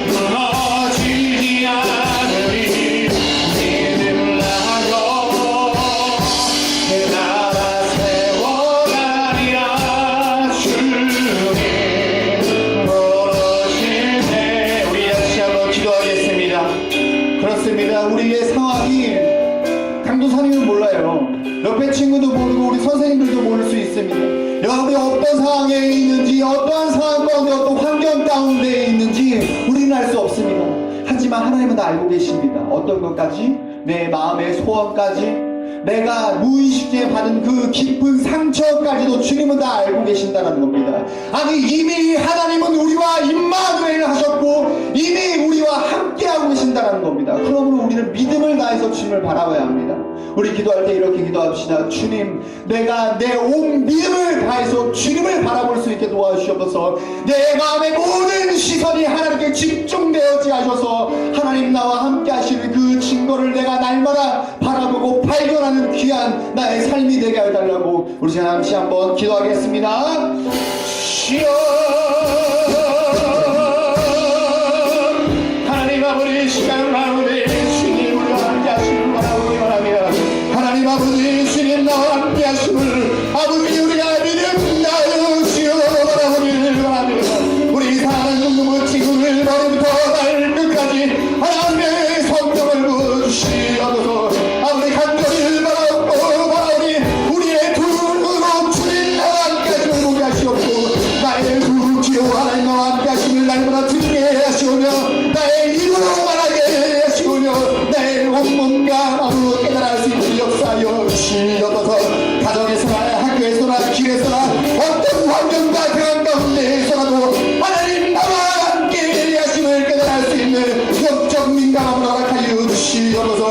무너지지 않으리. 믿음나요 그 나라 세워가리라. 주님 모르실 때 우리 다시 한번 기도하겠습니다. 그렇습니다. 우리의 상황이 강도사님은 몰라요. 옆에 친구도 모르고 우리 선생님들도 모를 수 있습니다. 여러분이 어떤 상황에 있는지, 어떠한 상황 가운데, 어떤 환경 가운데 있는지 우리는 알 수 없습니다. 하지만 하나님은 다 알고 계십니다. 어떤 것까지? 내 마음의 소원까지, 내가 무의식에 받은 그 깊은 상처까지도 주님은 다 알고 계신다는 겁니다. 아니 이미 하나님은 우리와 임마누엘 하셨고 이미 우리와 함께하고 계신다는 겁니다. 그러므로 우리는 믿음을 다해서 주님을 바라봐야 합니다. 우리 기도할 때 이렇게 기도합시다. 주님, 내가 내 온 믿음을 다해서 주님을 바라볼 수 있게 도와주시옵소서. 내 마음의 모든 시선이 하나님께 집중되어지 하셔서 하나님 나와 함께 하시는 그 증거를 내가 날마다 바라보고 발견하는 귀한 나의 삶이 되게 해달라고 우리 잠시 한번 기도하겠습니다. 주여, 하나님 아버지, 시간 가운데 주님 우리와 함께 하시는 바라보기 바랍니다. 하나님 아버지, 주님 나와 함께 하심을 아버지 우리가 믿음나여 주여 바라보기를 바랍니다. 우리 사랑하는 중동부 친구를 머리부터 발끝까지 하나님의 성령을 부어주시옵소서. 아버지 간절히 바라오니 우리의 두 눈으로 주님 나와 함께 하심을 보게 하시옵고 나의 두 귀로 하나님 나와 함께 하심을 날마다 듣게 하시오며 나의 입으로 말하게 하시오며 나의 온몸과 마음으로 깨달아 수 있는 역사여 주시옵소서. 가정에서나 학교에서나 길에서나 어떤 환경과 그런 가운데에서라도 하나님 나와 함께 하심을 깨달아 수 있는 영적 민감함을 허락하여 주시옵소서.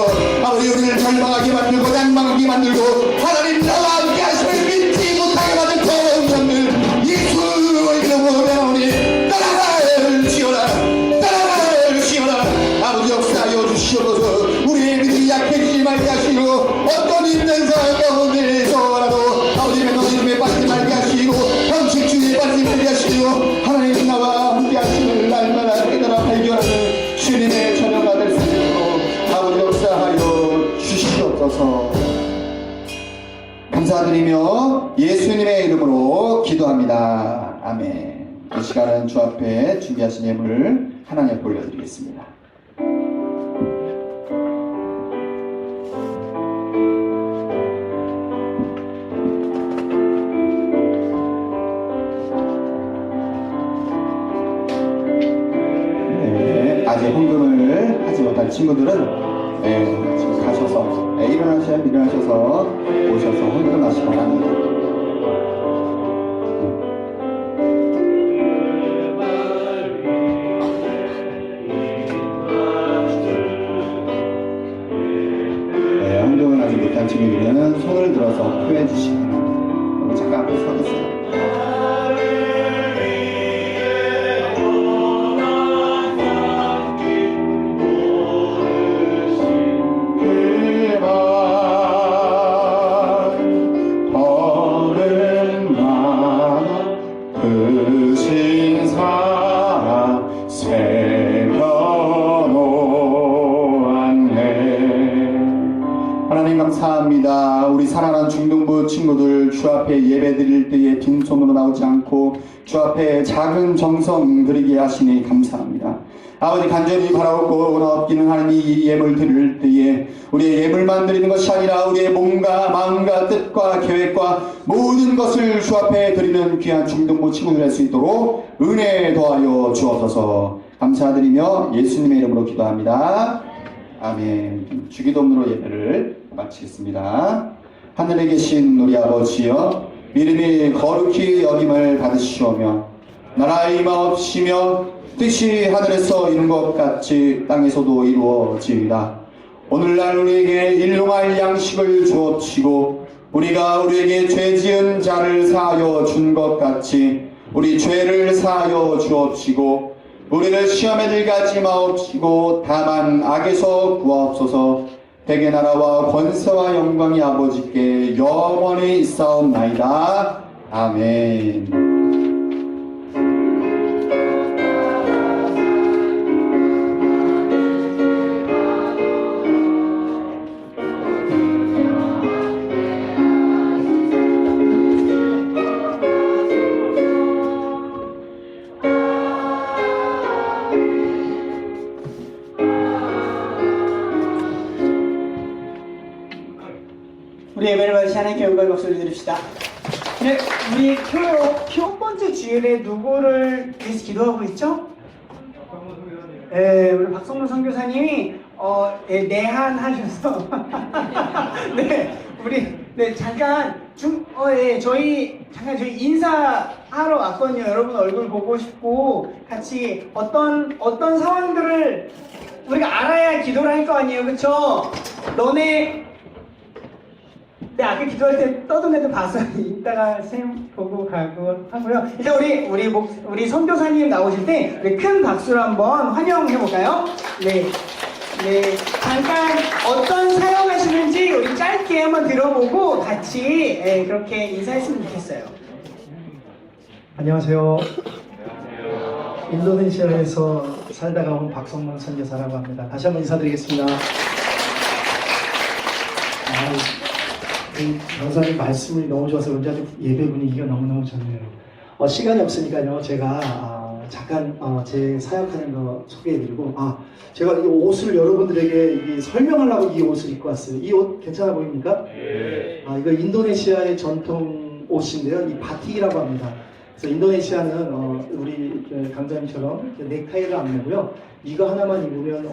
아버지 우리를 절망하게 만들고 난망하게 만들고 하나님 나와 함께 하심을 믿지 못하게 만든 성령들 예수의 이름으로 배우니 따라가시오라 따라가시오라. 아버지 역사하여 주시옵소서. 우리의 믿음이 약해지지 말게 하시고 어떤 힘든 상황 가운데에서라도 아버지의 너희름에 빠지지 말게 하시고 형식주의에 빠지지 말게 하시고 하나님 나와 함께 하심을 날마다 깨달아 발견하는 주님의 자녀가 될 수 있도록 아버지 역사하여 주시옵소서. 감사드리며 예수님의 이름으로 기도합니다. 아멘. 이 시간은 주 앞에 준비하신 예물을 하나님께 올려드리겠습니다. 네, 아직 헌금을 하지 못한 친구들은 지금 가셔서 일어나셔서 오셔서 헌금하시기 바랍니다. 헌금을 하지 못한 친구들은 손을 들어서 표해 주시기 바랍니다. 우리 잠깐 앞에 서겠어요. 감사합니다. 우리 사랑하는 중동부 친구들 주 앞에 예배 드릴 때에 빈손으로 나오지 않고 주 앞에 작은 정성 드리게 하시니 감사합니다. 아버지 간절히 바라옵고 얻기는 하나님 이 예물 드릴 때에 우리의 예물만 드리는 것이 아니라 우리의 몸과 마음과 뜻과 계획과 모든 것을 주 앞에 드리는 귀한 중동부 친구들 할 수 있도록 은혜 더하여 주옵소서. 감사드리며 예수님의 이름으로 기도합니다. 아멘. 주기도문으로 예배를 마치겠습니다. 하늘에 계신 우리 아버지여, 믿음이 거룩히 여김을 받으시오며 나라의 임하옵시며 뜻이 하늘에서 이룬 것 같이 땅에서도 이루어지이다. 오늘날 우리에게 일용할 양식을 주옵시고 우리가 우리에게 죄 지은 자를 사하여 준 것 같이 우리 죄를 사하여 주옵시고 우리를 시험에 들게 하지 마옵시고 다만 악에서 구하옵소서. 대개 나라와 권세와 영광이 아버지께 영원히 있사옵나이다. 아멘. 우리 예배를 받으시 하나님께 영광의 박수를 드립시다. 네, 우리 첫 번째 주일에 누구를 위해서 기도하고 있죠? 네, 우리 박성문 선교사님이 내한하셔서 잠깐 저희 인사하러 왔거든요. 여러분 얼굴 보고 싶고 같이 어떤 상황들을 우리가 알아야 기도를 할 거 아니에요, 그렇죠? 너네 네, 아까 기도할 때 떠든 애도 봐서 이따가 쌤 보고 가고 하고요. 일단 우리 선교사님 나오실 때 우리 큰 박수로 한번 환영해 볼까요? 네. 네, 잠깐 어떤 사역하시는지 우리 짧게 한번 들어보고 같이 그렇게 인사했으면 좋겠어요. 안녕하세요. 인도네시아에서 살다가 온 박성문 선교사라고 합니다. 다시 한번 인사드리겠습니다. 변호사님 말씀이 너무 좋아서 그런지 아주 예배 분위기가 너무너무 좋네요. 시간이 없으니까요. 제가 잠깐 제 사역하는 거 소개해드리고 제가 이 옷을 여러분들에게 설명하려고 이 옷을 입고 왔어요. 이 옷 괜찮아 보입니까? 네. 이거 인도네시아의 전통 옷인데요. 이 바틱이라고 합니다. 그래서 인도네시아는 우리 강자님처럼 넥타이를 안 매고요. 이거 하나만 입으면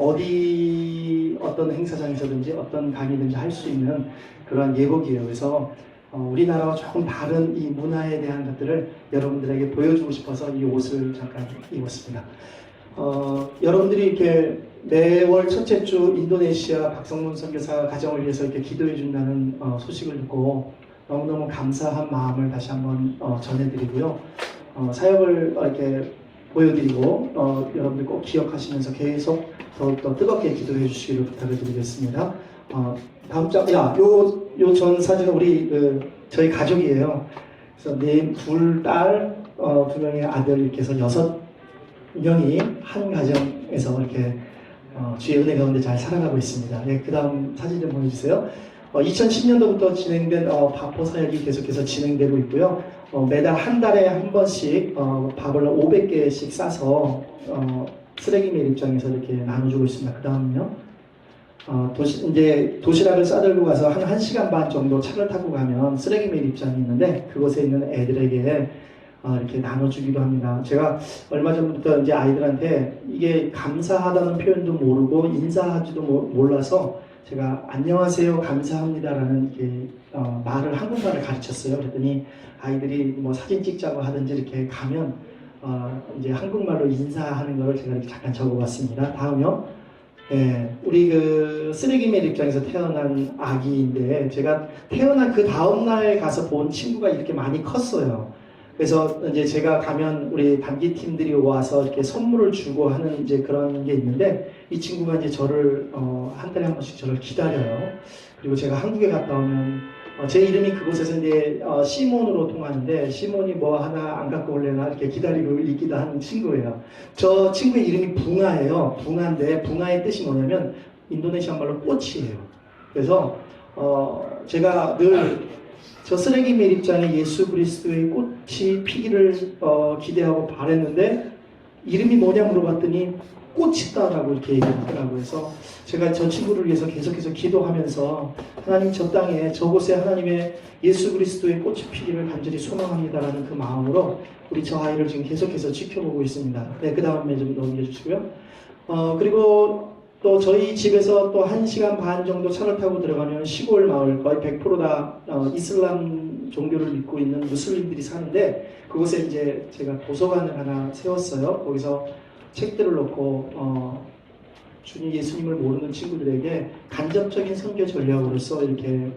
어떤 행사장에서든지 어떤 강의든지 할 수 있는 그런 예복이에요. 그래서 우리나라와 조금 다른 이 문화에 대한 것들을 여러분들에게 보여주고 싶어서 이 옷을 잠깐 입었습니다. 여러분들이 이렇게 매월 첫째 주 인도네시아 박성문 선교사 가정을 위해서 이렇게 기도해 준다는 소식을 듣고 너무너무 감사한 마음을 다시 한번 전해드리고요. 사역을 이렇게 보여드리고 여러분들 꼭 기억하시면서 계속 더욱더 뜨겁게 기도해 주시기를 부탁을 드리겠습니다. 다음 장, 요 전 사진은 우리 저희 가족이에요. 그래서 둘 딸, 2명의 아들 이렇게 해서 6명이 한 가정에서 이렇게 주의 은혜 가운데 잘 살아가고 있습니다. 네, 그 다음 사진 좀 보여주세요. 2010년도부터 진행된 바포 사역이 계속해서 진행되고 있고요. 매달 한 달에 한 번씩 밥을 500개씩 싸서 쓰레기 매립장에서 이렇게 나눠주고 있습니다. 그 다음은요. 도시락을 싸들고 가서 한 1시간 반 정도 차를 타고 가면 쓰레기 매립장이 있는데 그곳에 있는 애들에게 이렇게 나눠주기도 합니다. 제가 얼마 전부터 이제 아이들한테 이게 감사하다는 표현도 모르고 인사하지도 몰라서 제가 안녕하세요 감사합니다라는 말을 한국말을 가르쳤어요. 그랬더니 아이들이 뭐 사진 찍자고 하든지 이렇게 가면 이제 한국말로 인사하는 걸 제가 이렇게 잠깐 적어봤습니다. 다음요. 우리 쓰레기 매립장에서 태어난 아기인데 제가 태어난 그 다음날 가서 본 친구가 이렇게 많이 컸어요. 그래서 이제 제가 가면 우리 단기팀들이 와서 이렇게 선물을 주고 하는 이제 그런 게 있는데 이 친구가 이제 저를 한 달에 한 번씩 저를 기다려요. 그리고 제가 한국에 갔다 오면 제 이름이 그곳에서 이제 시몬으로 통하는데 시몬이 뭐 하나 안 갖고 올래나 이렇게 기다리고 있기도 하는 친구예요. 저 친구의 이름이 붕아예요. 붕아인데 붕아의 뜻이 뭐냐면 인도네시아 말로 꽃이에요. 그래서 제가 늘 저 쓰레기 매립장에 예수 그리스도의 꽃이 피기를 기대하고 바랬는데 이름이 뭐냐 물어봤더니 꽃이 있다라고 이렇게 얘기하더라고요. 그래서 제가 저 친구를 위해서 계속해서 기도하면서 하나님 저 땅에 저곳에 하나님의 예수 그리스도의 꽃이 피기를 간절히 소망합니다라는 그 마음으로 우리 저 아이를 지금 계속해서 지켜보고 있습니다. 네, 그 다음에 좀 넘겨주시고요. 그리고 또 저희 집에서 또 1시간 반 정도 차를 타고 들어가면 시골 마을 거의 100% 다 이슬람 종교를 믿고 있는 무슬림들이 사는데 그곳에 이제 제가 도서관을 하나 세웠어요. 거기서 책들을 놓고 주님 예수님을 모르는 친구들에게 간접적인 선교 전략으로서 이렇게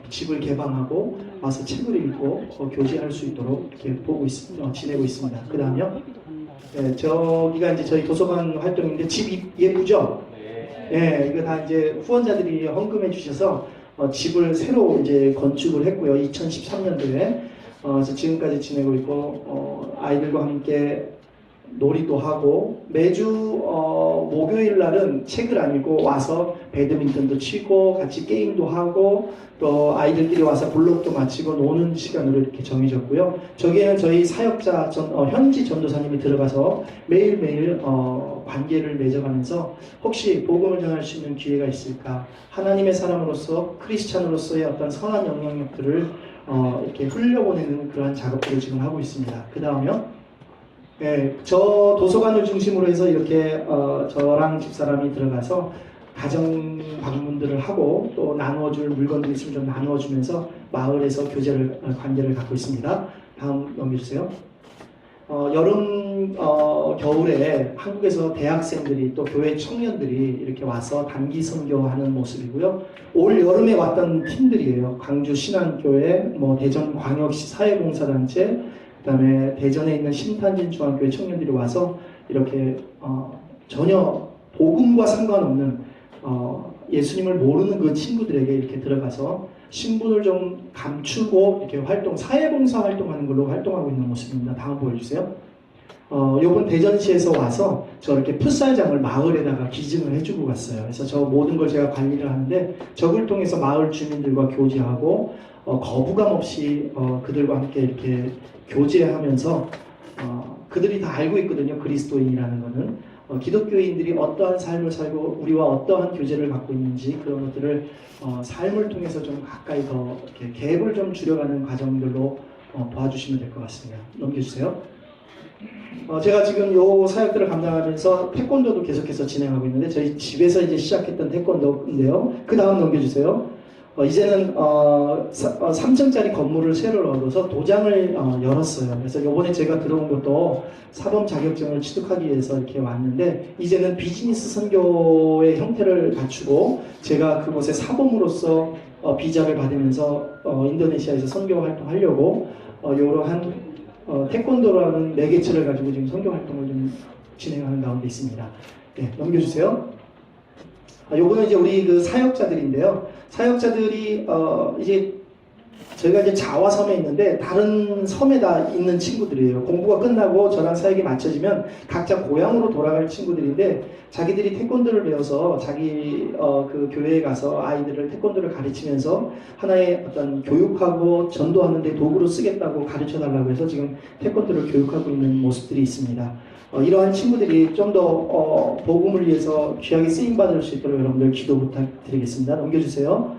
집을 개방하고 와서 책을 읽고 교제할 수 있도록 이렇게 지내고 있습니다. 그 다음요. 네, 저기가 이제 저희 도서관 활동인데 집이 예쁘죠? 네, 이거 다 이제 후원자들이 헌금해 주셔서 집을 새로 이제 건축을 했고요. 2013년도에 그래서 지금까지 지내고 있고 아이들과 함께 놀이도 하고 매주 목요일 날은 책을 안 읽고 와서 배드민턴도 치고 같이 게임도 하고 또 아이들끼리 와서 블록도 마치고 노는 시간으로 이렇게 정해졌고요. 저기에는 저희 사역자 현지 전도사님이 들어가서 매일매일 관계를 맺어가면서 혹시 복음을 전할 수 있는 기회가 있을까 하나님의 사람으로서 크리스찬으로서의 어떤 선한 영향력들을 이렇게 흘려보내는 그러한 작업들을 지금 하고 있습니다. 그 다음요. 네, 저 도서관을 중심으로 해서 이렇게 저랑 집사람이 들어가서 가정 방문들을 하고 또 나누어줄 물건들 있으면 좀 나누어주면서 마을에서 관계를 갖고 있습니다. 다음 넘겨주세요. 여름 겨울에 한국에서 대학생들이 또 교회 청년들이 이렇게 와서 단기 선교하는 모습이고요. 올 여름에 왔던 팀들이에요. 광주 신안교회, 뭐 대전 광역시 사회봉사단체, 그다음에 대전에 있는 신탄진 중학교회 청년들이 와서 이렇게 전혀 복음과 상관없는 예수님을 모르는 그 친구들에게 이렇게 들어가서 신분을 좀 감추고 이렇게 사회봉사 활동하는 걸로 활동하고 있는 모습입니다. 다음 보여주세요. 요번 대전시에서 와서 저렇게 풋살장을 마을에다가 기증을 해주고 갔어요. 그래서 저 모든 걸 제가 관리를 하는데 저걸 통해서 마을 주민들과 교제하고 거부감 없이 그들과 함께 이렇게 교제하면서 그들이 다 알고 있거든요. 그리스도인이라는 거는. 기독교인들이 어떠한 삶을 살고 우리와 어떠한 교제를 갖고 있는지 그런 것들을 삶을 통해서 좀 가까이 더 이렇게 갭을 좀 줄여가는 과정들로 도와주시면 될 것 같습니다. 넘겨주세요. 제가 지금 요 사역들을 감당하면서 태권도도 계속해서 진행하고 있는데 저희 집에서 이제 시작했던 태권도인데요. 그 다음 넘겨주세요. 이제는 3층짜리 건물을 새로 얻어서 도장을 열었어요. 그래서 요번에 제가 들어온 것도 사범 자격증을 취득하기 위해서 이렇게 왔는데 이제는 비즈니스 선교의 형태를 갖추고 제가 그곳에 사범으로서 비자를 받으면서 인도네시아에서 선교 활동하려고 이러한 태권도라는 매개체를 가지고 지금 선교 활동을 좀 진행하는 가운데 있습니다. 네, 넘겨주세요. 요거는 이제 우리 그 사역자들인데요. 사역자들이 이제 저희가 이제 자화섬에 있는데 다른 섬에다 있는 친구들이에요. 공부가 끝나고 저랑 사역이 맞춰지면 각자 고향으로 돌아갈 친구들인데 자기들이 태권도를 배워서 자기 그 교회에 가서 아이들을 태권도를 가르치면서 하나의 어떤 교육하고 전도하는데 도구로 쓰겠다고 가르쳐 달라고 해서 지금 태권도를 교육하고 있는 모습들이 있습니다. 이러한 친구들이 좀 더 복음을 위해서 귀하게 쓰임 받을 수 있도록 여러분들 기도 부탁드리겠습니다. 넘겨주세요.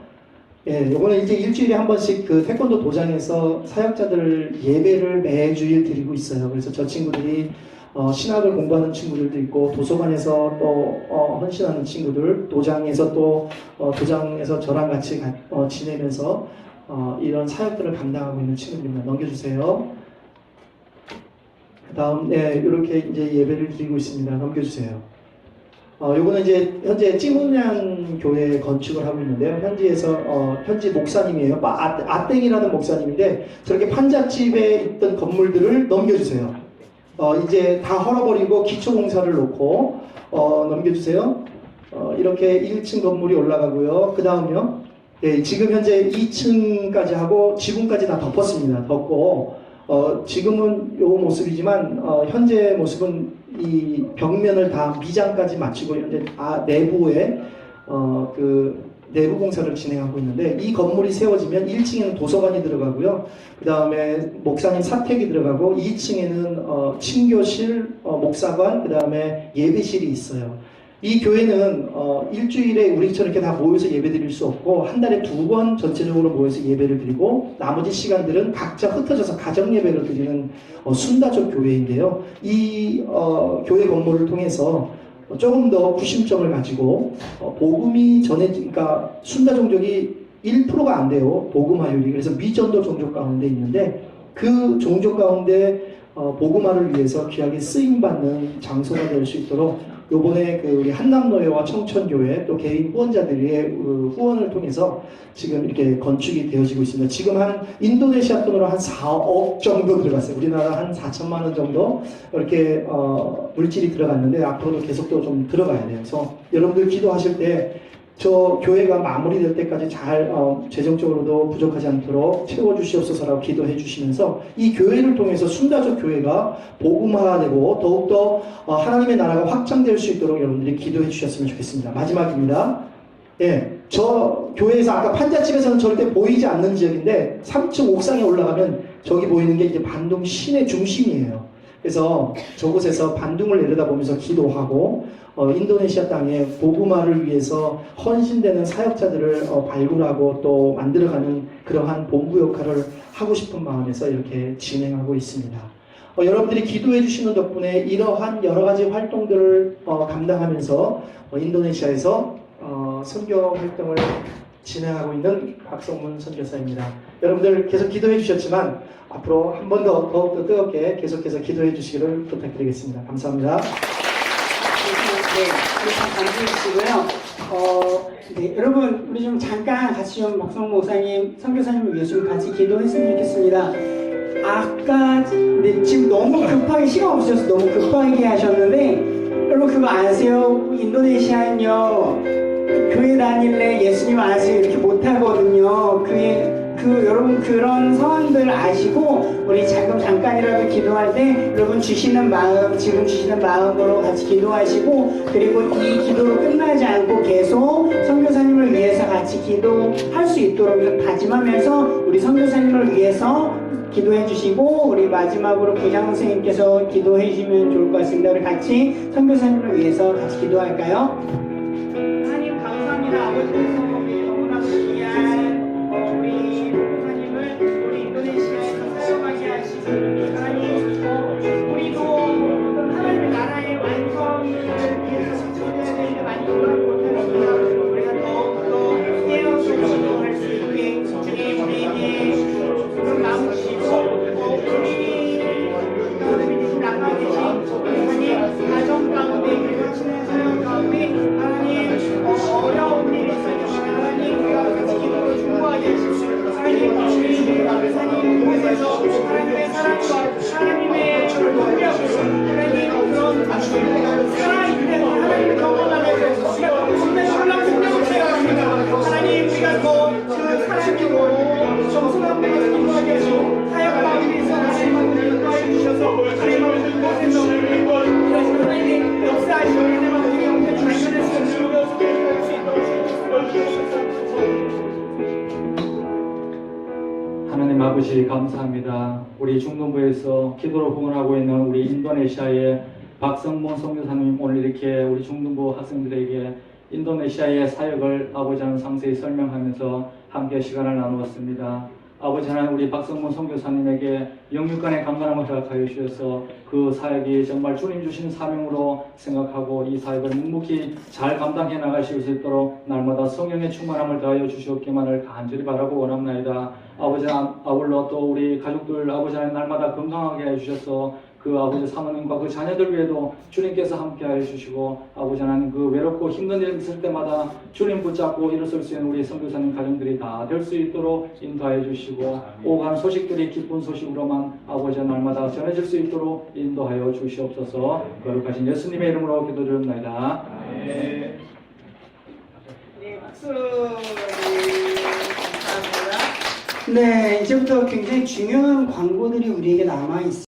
예, 이번에 이제 일주일에 한 번씩 그 태권도 도장에서 사역자들 예배를 매주일 드리고 있어요. 그래서 저 친구들이 신학을 공부하는 친구들도 있고 도서관에서 또 헌신하는 친구들, 도장에서 또 도장에서 저랑 같이 지내면서 이런 사역들을 감당하고 있는 친구들입니다. 넘겨주세요. 그 다음, 이렇게 이제 예배를 드리고 있습니다. 넘겨주세요. 요거는 이제 현재 찌문양 교회 건축을 하고 있는데요. 현지 목사님이에요. 아땡이라는 목사님인데 저렇게 판잣집에 있던 건물들을 넘겨주세요. 이제 다 헐어버리고 기초공사를 놓고 넘겨주세요. 이렇게 1층 건물이 올라가고요. 그 다음요. 예, 지금 현재 2층까지 하고 지붕까지 다 덮었습니다. 덮고 지금은 요 모습이지만 현재 모습은 이 벽면을 다 미장까지 마치고 현재 내부에 그 내부 공사를 진행하고 있는데 이 건물이 세워지면 1층에는 도서관이 들어가고요. 그 다음에 목사님 사택이 들어가고 2층에는 친교실, 목사관, 그 다음에 예배실이 있어요. 이 교회는 일주일에 우리처럼 이렇게 다 모여서 예배 드릴 수 없고 한 달에 2번 전체적으로 모여서 예배를 드리고 나머지 시간들은 각자 흩어져서 가정 예배를 드리는 순다족 교회인데요. 이 교회 건물을 통해서 조금 더 구심점을 가지고 복음이 그러니까 순다 종족이 1%가 안 돼요. 복음화율이. 그래서 미전도 종족 가운데 있는데 그 종족 가운데 복음화를 위해서 귀하게 쓰임받는 장소가 될 수 있도록 요번에 그 우리 한남노예와 청천교회 또 개인 후원자들의 후원을 통해서 지금 이렇게 건축이 되어지고 있습니다. 지금 한 인도네시아 돈으로 한 4억 정도 들어갔어요. 우리나라 한 4천만 원 정도 이렇게 물질이 들어갔는데 앞으로도 계속 또 좀 들어가야 돼요. 그래서 여러분들 기도하실 때 저 교회가 마무리될 때까지 잘 재정적으로도 부족하지 않도록 채워주시옵소서라고 기도해 주시면서 이 교회를 통해서 순다족 교회가 복음화되고 더욱더 하나님의 나라가 확장될 수 있도록 여러분들이 기도해 주셨으면 좋겠습니다. 마지막입니다. 예, 저 교회에서 아까 판잣집에서는 절대 보이지 않는 지역인데 3층 옥상에 올라가면 저기 보이는 게 이제 반둥 시내 중심이에요. 그래서 저곳에서 반둥을 내려다보면서 기도하고 인도네시아 땅에 복음화를 위해서 헌신되는 사역자들을 발굴하고 또 만들어가는 그러한 본부 역할을 하고 싶은 마음에서 이렇게 진행하고 있습니다. 여러분들이 기도해 주시는 덕분에 이러한 여러 가지 활동들을 감당하면서 인도네시아에서 선교 활동을 진행하고 있는 박성문 선교사입니다. 여러분들 계속 기도해 주셨지만 앞으로 한 번 더 더욱더 뜨겁게 계속해서 기도해 주시기를 부탁드리겠습니다. 감사합니다. 네, 우리 다 감사해 주시고요. 네, 여러분 우리 좀 잠깐 같이 좀 박성문 목사님, 선교사님을 위해서 좀 같이 기도했으면 좋겠습니다. 아까 네, 지금 너무 급하게 시간 없으셔서 너무 급하게 하셨는데 여러분 그거 아세요? 인도네시아는요 교회 다닐래 예수님 아세요 이렇게 못하거든요. 여러분 그런 상황들 아시고 우리 잠깐이라도 기도할 때 여러분 주시는 마음 지금 주시는 마음으로 같이 기도하시고 그리고 이 기도로 끝나지 않고 계속 선교사님을 위해서 같이 기도할 수 있도록 다짐하면서 우리 선교사님을 위해서 기도해 주시고 우리 마지막으로 부장 선생님께서 기도해 주시면 좋을 것 같습니다. 우리 같이 선교사님을 위해서 같이 기도할까요? 하나님 감사합니다. 아버지께서 너무나도 귀한 우리 선교사님을 우리 인도네시아에서 사용하게 하시고 하나님 우리도 하나님의 나라의 완성을 위해서 기도해야 되는데 많이 기도하지 못합니다. 우리가 더욱더 깨어서 기도할 수 있게 주님 우리에게 그런 마음 주시고 우리 나가 계신 하나님 가정 가운데 그리고 사역 가운데 하나님 어려운 일이 있을 때 하나님 우리가 같이 기도로 중보하게 하시고 하나님 하나님 그곳에서 하나님의 사랑과 하나님의 능력 하나님 그런 살아있는 하나님을 경험하면서 우리가 정말 놀라운 능력을 체험합니다. 하나님 우리가 더그 사랑으로 정성한 것을 기도하게 하시고 사역 가운데서 하나님을 인도하여 주셔서 하나님을 그곳에서 하나님 역사하시고 하나님을 우리 영혼에 발견할 수 있는 할 수 있도록 주옵소서. 하나님 아버지 감사합니다. 우리 중동부에서 기도로 후원하고 있는 우리 인도네시아의 박성문 선교사님 오늘 이렇게 우리 중동부 학생들에게 인도네시아의 사역을 아버지 하나님 상세히 설명하면서 함께 시간을 나누었습니다. 아버지 하나님 우리 박성문 선교사님에게 영육간의 강건함을 허락하여 주셔서 그 사역이 정말 주님 주신 사명으로 생각하고 이 사역을 묵묵히 잘 감당해 나가실 수 있도록 날마다 성령의 충만함을 더하여 주시옵기만을 간절히 바라고 원합나이다. 아버지 하나님 아울러 또 우리 가족들 아버지 하나님 날마다 건강하게 해주셔서 그 아버지 사모님과 그 자녀들 위에도 주님께서 함께 하여 주시고 아버지 하나님 그 외롭고 힘든 일 있을 때마다 주님 붙잡고 일어설 수 있는 우리 선교사님 가정들이 다 될 수 있도록 인도하여 주시고 오간 소식들이 기쁜 소식으로만 아버지 날마다 전해질 수 있도록 인도하여 주시옵소서. 거룩하신 예수님의 이름으로 기도드립니다. 네, 박수. 네, 감사합니다. 네, 이제부터 굉장히 중요한 광고들이 우리에게 남아 있습니다.